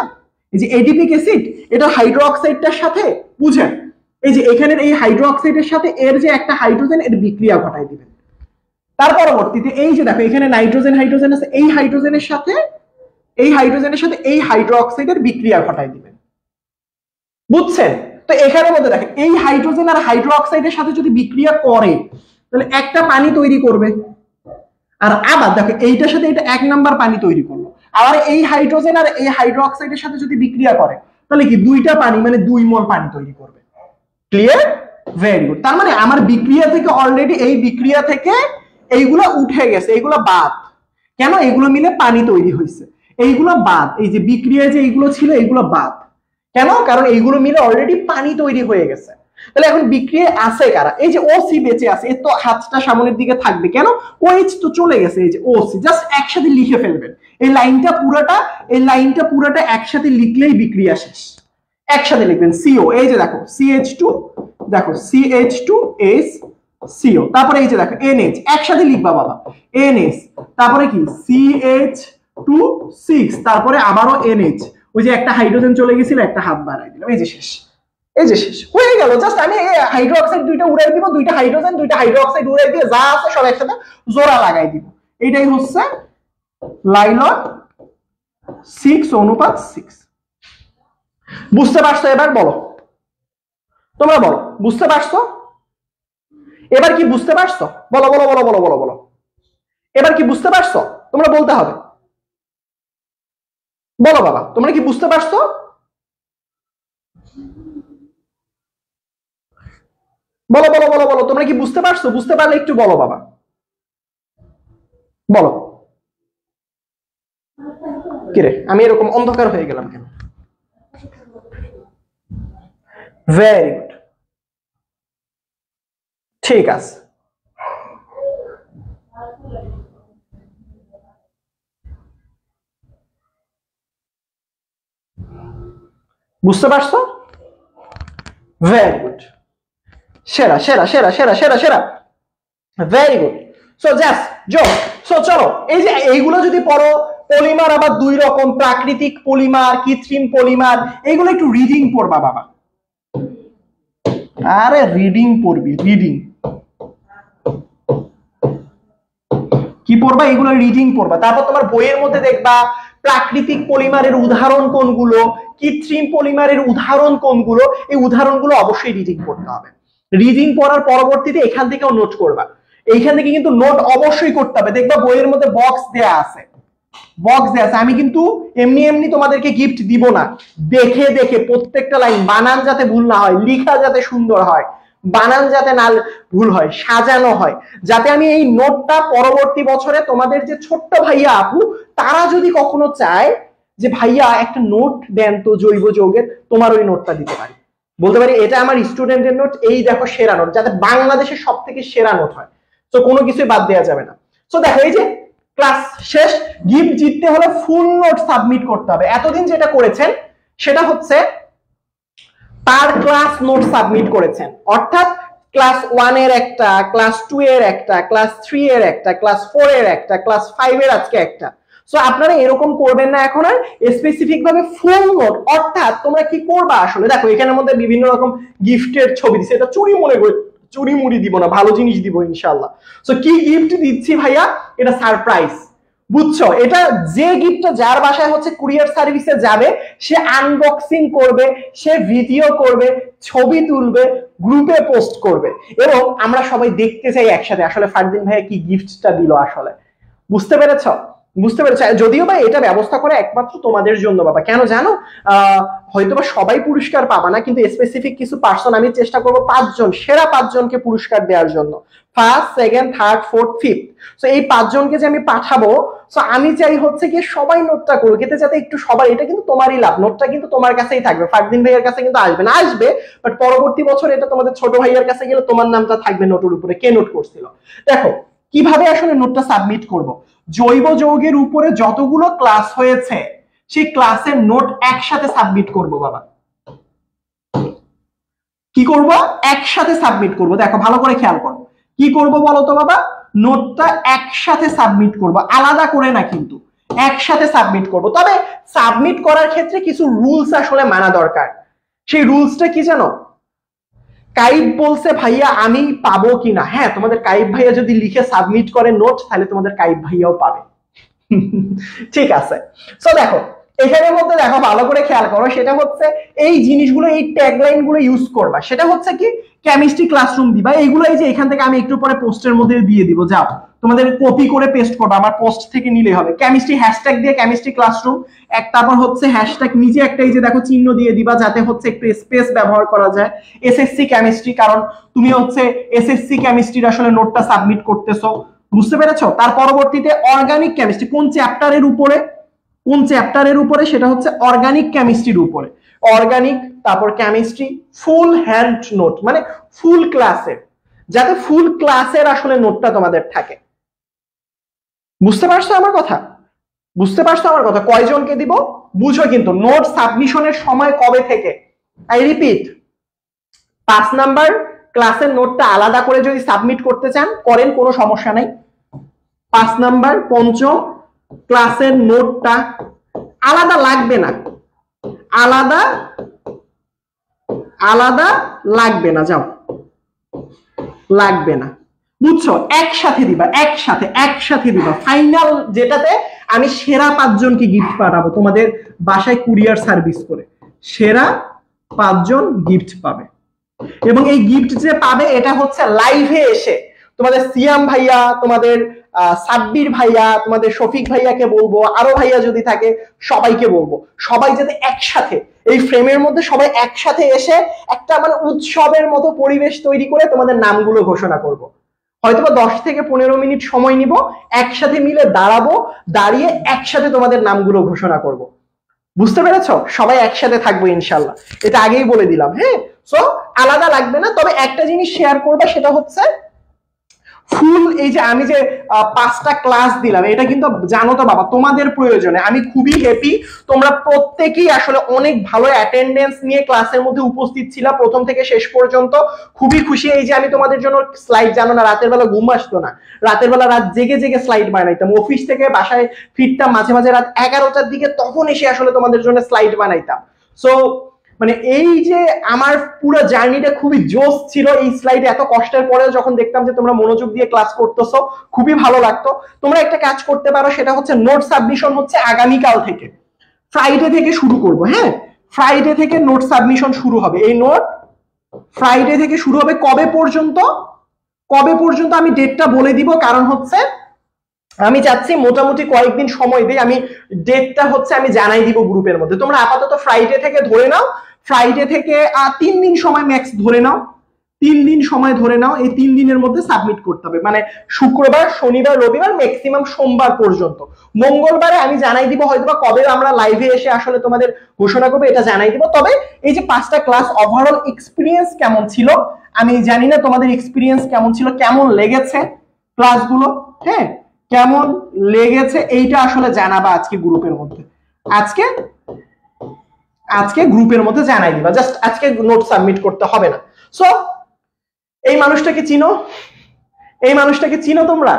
এই যে এডিপিক অ্যাসিড, এটা হাইড্রোক্সাইডটার সাথে, বুঝেন, এই যে এখানের এই হাইড্রোক্সাইডের সাথে এর যে একটা হাইড্রোজেন, এর বিক্রিয়া ঘটায় দিবেন। তার পরবর্তীতে এই যে দেখো এখানে নাইট্রোজেন হাইড্রোজেন আছে, এই হাইড্রোজেনের সাথে এই হাইড্রোজেনের সাথে এই হাইড্রোক্সাইডের বিক্রিয়া ঘটায় দিবেন, বুঝছেন? তো এখানের মধ্যে দেখেন এই হাইড্রোজেন আর হাইড্রোক্সাইডের সাথে যদি বিক্রিয়া করে তাহলে একটা পানি তৈরি করবে, আর আবার দেখো এইটার সাথে এটা এক নাম্বার পানি তৈরি করলো। আবার এই হাইড্রোজেন আর এই হাইড্রোক্সাইডের সাথে যদি বিক্রিয়া করে তাহলে কি দুইটা পানি মানে 2 মোল পানি তৈরি করবে। ক্লিয়ার? Very good. তার মানে আমার বিক্রিয়া থেকে অলরেডি, এই বিক্রিয়া থেকে এইগুলা উঠে গেছে, এইগুলা বাদ। কেন? এইগুলো মিলে পানি তৈরি হয়েছে, এইগুলো বাদ। এই যে বিক্রিয়ায় যে এইগুলো ছিল এইগুলো বাদ। কেন? কারণ এইগুলো মিলে অলরেডি পানি তৈরি হয়ে গেছে। তাহলে এখন বিক্রিয়া আছে কারা? এই যে ওসি বেঁচে আছে, এর তো হাতটা সামনের দিকে থাকবে, কেন? ওএইচ তো চলে গেছে। এই যে ওসি জাস্ট একসাথে লিখে ফেলবেন, এই লাইনটা পুরোটা, এই লাইনটা পুরোটা একসাথে লিখলেই বিক্রিয়া শেষ। একসাথে লিখবেন সিও, এই যে দেখো CH2, দেখো CH2S CO, তারপরে এই যে দেখো NH, একসাথে লিখবা বাবা NH, তারপরে কি CH2 6, তারপরে আবারও NH, ওই যে একটা হাইড্রোজেন চলে গেছিল, একটা হাত বাড়াই দিলাম, এই যে শেষ, এই যে শেষ হয়ে গেল। জাস্ট আমি এই হাইড্রোক্সাইড দুইটা উড়াই দিব, দুইটা হাইড্রোজেন দুইটা হাইড্রোক্সাইড উড়াই দিয়ে যা আছে সব একসাথে জোড়া লাগাই দিব। এইটাই হচ্ছে লাইলন 6:6। বুঝতে পারছো? এবার বলো, তোমরা বলো বুঝতে পারছো? এবার কি বুঝতে পারছো? বলো বলো বলো বলো বলো বলো, এবার কি বুঝতে পারছো? তোমরা বলতে হবে, বলো বাবা তোমরা কি বুঝতে পারছো? বলো বলো বলো বলো, তোমরা কি বুঝতে পারছো? বুঝতে পারলে একটু বলো বাবা, বলো। কিরে আমি এরকম অন্ধকার হয়ে গেলাম কেন? ভেরি গুড, ঠিক আছে। বুঝতে পারছো? ভেরি গুড, সেরা সেরা সেরা সেরা সেরা সেরা, ভেরি গুড। সো জাস্ট জো, সো চলো এই যে এইগুলো যদি পড়ো, পলিমার আবার দুই রকম, প্রাকৃতিক পলিমার, কৃত্রিম পলিমার, এইগুলো একটু রিডিং পড়বা বাবা। আরে রিডিং পড়বি, রিডিং কি পড়বা? এগুলো রিডিং পড়বা। তারপর তোমার বইয়ের মধ্যে দেখবা প্রাকৃতিক পলিমারের উদাহরণ কোনগুলো, কৃত্রিম পলিমারের উদাহরণ কোনগুলো, এই উদাহরণগুলো অবশ্যই রিডিং করতে হবে। রিডিং পড়ার পরবর্তীতে এখান থেকেও নোট করবা, এইখান থেকে কিন্তু নোট অবশ্যই করতে হবে। দেখবা বইয়ের মধ্যে বক্স দেয়া আছে, আমি কিন্তু এমনি এমনি তোমাদেরকে গিফট দিব না, দেখে দেখে প্রত্যেকটা লাইন বানান যাতে ভুল না হয়, লেখা যাতে সুন্দর হয়, বানান যাতে না ভুল হয়, সাজানো হয়, যাতে আমি এই নোটটা পরবর্তী বছরে তোমাদের যে ছোট্ট ভাইয়া আপু তারা যদি কখনো চায় যে ভাইয়া একটা নোট দেন তো জৈব যৌগের, তোমার ওই নোটটা দিতে পারি, বলতে পারি এটা আমার স্টুডেন্টের নোট, এই দেখো সেরা নোট, যাতে বাংলাদেশের সব থেকে সেরা নোট হয়। তো কোনো কিছুই বাদ দেওয়া যাবে না। তো দেখো এই যে ক্লাস শেষ, গিফট জিততে হলে ফুল নোট সাবমিট করতে হবে। এতদিন যেটা করেছেন সেটা হচ্ছে তার ক্লাস নোট সাবমিট করেছেন, অর্থাৎ ক্লাস 1 এর একটা, ক্লাস 2 এর একটা, ক্লাস 3 এর একটা, ক্লাস 4 এর একটা, ক্লাস 5 এর আজকে একটা। সো আপনারা এরকম করবেন না এখন আর, স্পেসিফিক ভাবে ফুল নোট। অর্থাৎ তোমরা কি করবা আসলে, দেখো এখানের মধ্যে বিভিন্ন রকম গিফটের ছবি দিছে, এটা চুরি মনে করে চুরি মুড়ি দিব না, ভালো জিনিস দিব ইনশাআল্লাহ। সো কি গিফট দিচ্ছি ভাইয়া, এটা সারপ্রাইজ, বুঝছো? এটা যে গিফটটা যার বাসায় হচ্ছে কুরিয়ার সার্ভিসে যাবে, সে আনবক্সিং করবে, সে ভিডিও করবে, ছবি তুলবে, গ্রুপে পোস্ট করবে, এবং আমরা সবাই দেখতে চাই একসাথে আসলে ফারদিন ভাইয়া কি গিফটটা দিল আসলে। বুঝতে পেরেছো? বুঝতে পেরেছো? যদিও বা এটা ব্যবস্থা করে একমাত্র তোমাদের জন্য বাবা, কেন জানো, হয়তোবা সবাই পুরস্কার পাবা না, কিন্তু স্পেসিফিক কিছু পার্সন আমি চেষ্টা করবো 5 জন, সেরা 5 জনকে পুরস্কার দেওয়ার জন্য, first, second, third, fourth, fifth. So এই 5 জনকে যে আমি পাঠাবো, সো আমি চাই হচ্ছে কি সবাই নোটটা করুক, এতে যাতে একটু সবাই, এটা কিন্তু তোমারই লাভ, নোটটা কিন্তু তোমার কাছেই থাকবে, ফারদিন ভাইয়ের কাছে কিন্তু আসবে না, আসবে বাট পরবর্তী বছর এটা তোমাদের ছোট ভাইয়ের কাছে গেলে তোমার নামটা থাকবে নোটের উপরে, কে নোট করছিল। দেখো কিভাবে আসলে নোটটা সাবমিট করব, জৈব যৌগের উপরে যতগুলো ক্লাস হয়েছে সেই ক্লাসের নোট একসাথে সাবমিট করব বাবা। কি করব? একসাথে সাবমিট করব। দেখো ভালো করে খেয়াল করো, কি করব বলো তো বাবা, নোটটা একসাথে সাবমিট করব, আলাদা করে না, কিন্তু একসাথে সাবমিট করব। তবে সাবমিট করার ক্ষেত্রে কিছু রুলস আসলে মানা দরকার। সেই রুলসটা কি জানো? কাইব বলছে ভাইয়া আমি পাবো কিনা, হ্যাঁ তোমাদের কাইব ভাইয়া যদি লিখে সাবমিট করে নোট, তাহলে তোমাদের কাইব ভাইয়াও পাবে। ঠিক আছে। সো দেখো এখানের মধ্যে দেখো ভালো করে খেয়াল করো, সেটা হচ্ছে এই জিনিসগুলো, এই ট্যাগলাইন গুলো ইউজ করবা। সেটা হচ্ছে কি, কেমিস্ট্রি ক্লাসরুম দিবা, এইগুলো এই যে এখান থেকে আমি একটু পরে পোস্টের মধ্যে দিয়ে দিব, যাও তোমাদের কপি করে পেস্ট করবা, আমার পোস্ট থেকে নিলে হবে। কেমিস্ট্রি হ্যাশট্যাগ দিয়ে কেমিস্ট্রি ক্লাসরুম, তারপর হচ্ছে হ্যাশট্যাগ নিচে একটা এই যে দেখো চিহ্ন দিয়ে দিবা, যাতে হচ্ছে একটু স্পেস ব্যবহার করা যায়, এসএসসি কেমিস্ট্রি, কারণ তুমি হচ্ছে এসএসসি কেমিস্ট্রির আসলে নোটটা সাবমিট করতেছো, বুঝতে পেরেছো? তার পরবর্তীতে অর্গানিক কেমিস্ট্রি, কোন চ্যাপ্টারের উপরে, কোন চ্যাপ্টারের উপরে, সেটা হচ্ছে অর্গানিক কেমিস্ট্রির উপরে, অর্গানিক, তারপর কেমিস্ট্রি, ফুল হ্যান্ড নোট, মানে ফুল ক্লাসের, যাতে ফুল ক্লাসের আসলে নোটটা তোমাদের থাকে। বুঝতে পারছো আমার কথা? বুঝতে পারছো আমার কথা? কয়জনকে দিব বুঝো কিন্তু। নোট সাবমিশনের সময় কবে থেকে, আই রিপিট, 5 নাম্বার ক্লাসের নোটটা আলাদা করে যদি সাবমিট করতে চান করেন, কোনো সমস্যা নাই। 5 নাম্বার পঞ্চম ক্লাসের নোটটা আলাদা লাগবে না, আলাদা আলাদা লাগবে না, যাও লাগবে না, বুঝছো? একসাথে দিবা, একসাথে দিবা। ফাইনাল যেটাতে আমি সেরা 5 জনকে গিফট পাঠাবো তোমাদের বাসায় কুরিয়ার সার্ভিস করে, সেরা 5 জন গিফট পাবে। এবং এই গিফট যে পাবে এটা হচ্ছে লাইভে এসে তোমাদের সিয়াম ভাইয়া, তোমাদের সাব্বির ভাইয়া, তোমাদের শফিক ভাইয়াকে বলবো, আরো ভাইয়া যদি থাকে সবাইকে বলবো, সবাই যাতে একসাথে এই ফ্রেমের মধ্যে সবাই একসাথে এসে একটা মানে উৎসবের মতো পরিবেশ তৈরি করে তোমাদের নামগুলো ঘোষণা করব। হয়তোবা 10 থেকে 15 মিনিট সময় নিব, একসাথে মিলে দাঁড়াবো, দাঁড়িয়ে একসাথে তোমাদের নামগুলো ঘোষণা করব। বুঝতে পেরেছো? সবাই একসাথে থাকবো ইনশাল্লাহ, এটা আগেই বলে দিলাম। হ্যাঁ, সো আলাদা লাগবে না। তবে একটা জিনিস শেয়ার করবে, সেটা হচ্ছে ফুল এই যে আমি যে 5টা ক্লাস দিলাম, এটা কিন্তু জানো তো বাবা তোমাদের প্রয়োজনে, আমি খুবই হ্যাপি, তোমরা প্রত্যেকেই আসলে অনেক ভালো অ্যাটেন্ডেন্স নিয়ে ক্লাসের মধ্যে উপস্থিত ছিলা প্রথম থেকে শেষ পর্যন্ত, খুবই খুশি। এই যে আমি তোমাদের জন্য স্লাইড, জানো না রাতের বেলা ঘুম আসতো না, রাতের বেলা রাত জেগে জেগে স্লাইড বানাইতাম, অফিস থেকে বাসায় ফিরতাম মাঝে মাঝে রাত 11টার দিকে, তখন এসে আসলে তোমাদের জন্য স্লাইড বানাইতাম। সো মানে এই যে আমার পুরো জার্নিটা খুবই জোশ ছিল, এই স্লাইডে এত কষ্টের পরেও যখন দেখতাম যে তোমরা মনোযোগ দিয়ে ক্লাস করতেছো, খুবই ভালো লাগতো। তোমরা একটা কাজ করতে পারো, সেটা হচ্ছে নোট সাবমিশন হচ্ছে আগামীকাল থেকে, ফ্রাইডে থেকে শুরু করব। হ্যাঁ, ফ্রাইডে থেকে নোট সাবমিশন শুরু হবে। এই নোট ফ্রাইডে থেকে শুরু হবে। কবে পর্যন্ত আমি ডেটটা বলে দিব, কারণ হচ্ছে আমি চাচ্ছি মোটামুটি কয়েকদিন সময় দিই, আমি ডেটটা হচ্ছে আমি জানাই দিব গ্রুপের মধ্যে। তোমরা আপাতত ফ্রাইডে থেকে ধরে নাও, ফ্রাইডে থেকে 3 দিন সময় ম্যাক্স ধরে নাও, 3 দিন সময় ধরে নাও। এই 3 দিনের মধ্যে সাবমিট করতে হবে, মানে শুক্রবার, শনিবার, রবিবার, ম্যাক্সিমাম সোমবার পর্যন্ত। মঙ্গলবারে আমি জানাই দিব হয়তো কবে আমরা লাইভে এসে আসলে তোমাদের ঘোষণা করবো, এটা জানাই দিব। তবে এই যে 5টা ক্লাস ওভারঅল এক্সপিরিয়েন্স কেমন ছিল আমি জানি না, তোমাদের এক্সপিরিয়েন্স কেমন ছিল, কেমন লেগেছে ক্লাসগুলো, হ্যাঁ কেমন লেগেছে এইটা আসলে জানাবা আজকে গ্রুপের মধ্যে। আজকে গ্রুপের মধ্যে জানাই দিবা, জাস্ট আজকে নোট সাবমিট করতে হবে না। সো এই মানুষটাকে চিনো তোমরা?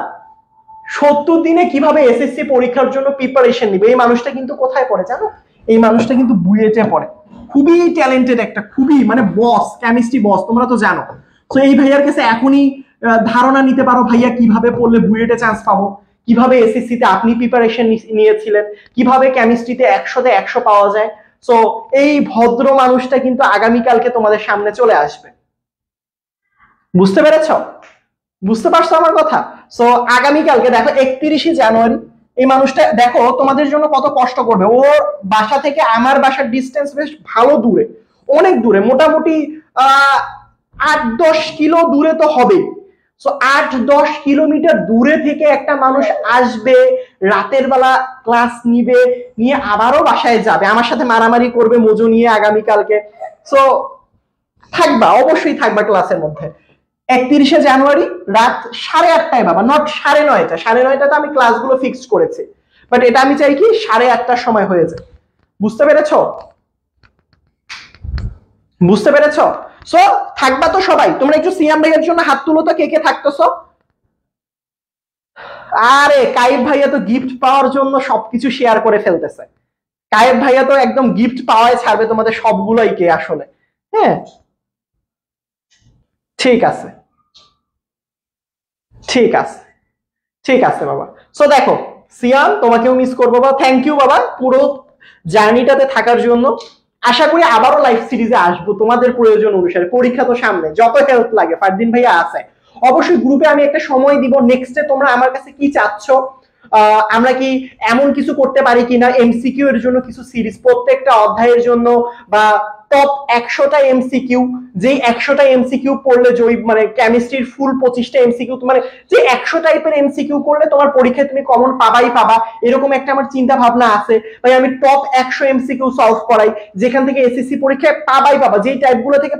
70 দিনে কিভাবে এসএসসি পরীক্ষার জন্য প্রিপারেশন নিবে, এই মানুষটা কিন্তু কোথায় পড়ে জানো? এই মানুষটা কিন্তু বুয়েটে পড়ে। খুবই ট্যালেন্টেড একটা, খুবই মানে বস, কেমিস্ট্রি বস, তোমরা তো জানো। তো এই ভাইয়ার কাছে এখনই ধারণা নিতে পারো ভাইয়া কিভাবে পড়লে বুয়েটে চান্স পাবো, কিভাবে এসএসসি তে আপনি প্রিপারেশন নিয়েছিলেন, কিভাবে কেমিস্ট্রিতে 100-তে 100 পাওয়া যায়। সো এই ভদ্র মানুষটা কিন্তু আগামীকালকে তোমাদের সামনে চলে আসবে। বুঝতে পারছো আমার কথা? সো আগামীকালকে দেখো 31শে জানুয়ারি এই মানুষটা দেখো তোমাদের জন্য কত কষ্ট করবে। ওর বাসা থেকে আমার বাসার ডিস্টেন্স বেশ ভালো দূরে, অনেক দূরে, মোটামুটি 8-10 কিলো দূরে তো হবে। সো 8-10 কিলোমিটার দূরে থেকে একটা মানুষ আসবে, রাতের বেলা ক্লাস নিয়ে আবারও বাসায় যাবে, আমার সাথে মারামারি করবে মজু নিয়ে আগামীকালকে। সো অবশ্যই থাকবা ক্লাসের মধ্যে। 31শে জানুয়ারি রাত 8:30টায় বাবা, নট 9:30, 9:30 তো আমি ক্লাসগুলো ফিক্সড করেছি, বাট এটা আমি চাই কি 8:30টার সময় হয়ে যায়। বুঝতে পেরেছো? সো থাকবা তো সবাই। তোমরা একটু সিয়াম ভাইয়ের জন্য হাত তুলো তো, কে কে থাকতেছো? আরে কাইব ভাইয়া তো গিফট পাওয়ার জন্য সবকিছু শেয়ার করে ফেলতেছে। কাইব ভাইয়া তো একদম গিফট পাওয়ায় ছাড়বে তোমাদের সবগুলোই কে আসলে। হ্যাঁ ঠিক আছে বাবা। সো দেখো সিয়াম, তোমাকেও মিস করবো বাবা, থ্যাংক ইউ বাবা পুরো জার্নিটাতে থাকার জন্য। আশা করি আবারও লাইভ সিরিজে আসবো তোমাদের প্রয়োজন অনুসারে। পরীক্ষা তো সামনে, যত হেল্প লাগে ফারদিন ভাইয়া আছে। অবশ্যই গ্রুপে আমি একটা সময় দিব, নেক্সটে তোমরা আমার কাছে কি চাচ্ছ, আমরা কি এমন কিছু করতে পারি কিনা, এমসিকিউ এর জন্য কিছু সিরিজ, প্রত্যেকটা অধ্যায়ের জন্য, বা টপ 100টা এমসিকিউ, যেই 100টা এমসিকিউ পড়লে মানে কেমিস্ট্রির ফুল 25টা এমসিকিউ, মানে যে 100 টাইপের এমসিকিউ করলে তোমার পরীক্ষায় তুমি কমন পাবা, এরকম একটা আমার চিন্তা ভাবনা আছে। ভাই আমি টপ 100 এমসিকিউ সলভ করাই, যেখান থেকে এসএসসি পরীক্ষায় পাবা, যেই টাইপগুলো থেকে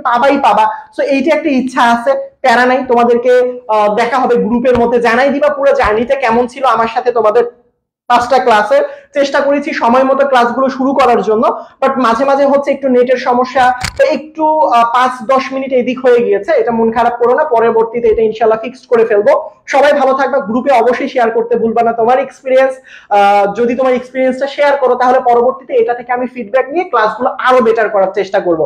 পাবা। সো এইটা একটা ইচ্ছা আছে, প্যারা নাই। তোমাদেরকে দেখা হবে গ্রুপের মধ্যে, জানাই দিবা পুরো জার্নিটা কেমন ছিল আমার সাথে। তোমাদের 5টা ক্লাসের চেষ্টা করেছি সময় মতো ক্লাসগুলো শুরু করার জন্য, বাট মাঝে মাঝে হচ্ছে একটু নেটের সমস্যা, তো একটু 5-10 মিনিট এদিক হয়ে গিয়েছে, এটা মন খারাপ করো না, পরবর্তীতে এটা ইনশাল্লাহ ফিক্সড করে ফেলবো। সবাই ভালো থাকবা, গ্রুপে অবশ্যই শেয়ার করতে ভুলবা না তোমার এক্সপিরিয়েন্স। যদি তোমার এক্সপিরিয়েন্সটা শেয়ার করো তাহলে পরবর্তীতে এটা থেকে আমি ফিডব্যাক নিয়ে ক্লাসগুলো আরো বেটার করার চেষ্টা করব।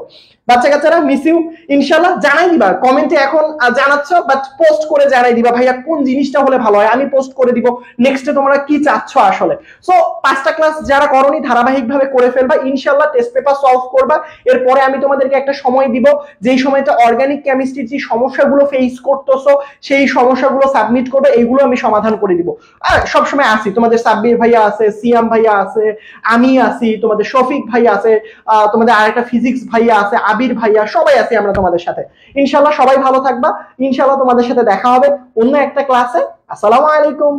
বাচ্চা কাচ্চারা মিস ইউ, ইনশাল্লাহ জানাই দিবা কমেন্টে, এখন জানাচ্ছ বাট পোস্ট করে জানাই দিবা ভাইয়া কোন জিনিসটা হলে ভালো হয়, আমি পোস্ট করে দিব নেক্সটে তোমরা কি চাচ্ছ আসলে। সো 5টা ক্লাস যারা করনি ধারাবাহিকভাবে করে ফেলবা, ইনশাল্লাহ টেস্ট পেপার সলভ করবা। এরপরে আমি তোমাদেরকে একটা সময় দিব, যেই সময়টা অর্গানিক কেমিস্ট্রির যে সমস্যাগুলো ফেস করতেছো সেই সমস্যাগুলো সাবমিট করবে, এইগুলো আমি সমাধান করে দিব। আর সবসময় আসি, তোমাদের সাব্বির ভাইয়া আছে, সিয়াম ভাইয়া আছে, আমি আছি, তোমাদের শফিক ভাইয়া আছে, তোমাদের আরেকটা ফিজিক্স ভাইয়া আছে, আবির ভাইয়া, সবাই আছি আমরা তোমাদের সাথে। ইনশাল্লাহ সবাই ভালো থাকবা, ইনশাল্লাহ তোমাদের সাথে দেখা হবে অন্য একটা ক্লাসে। আসসালামু আলাইকুম।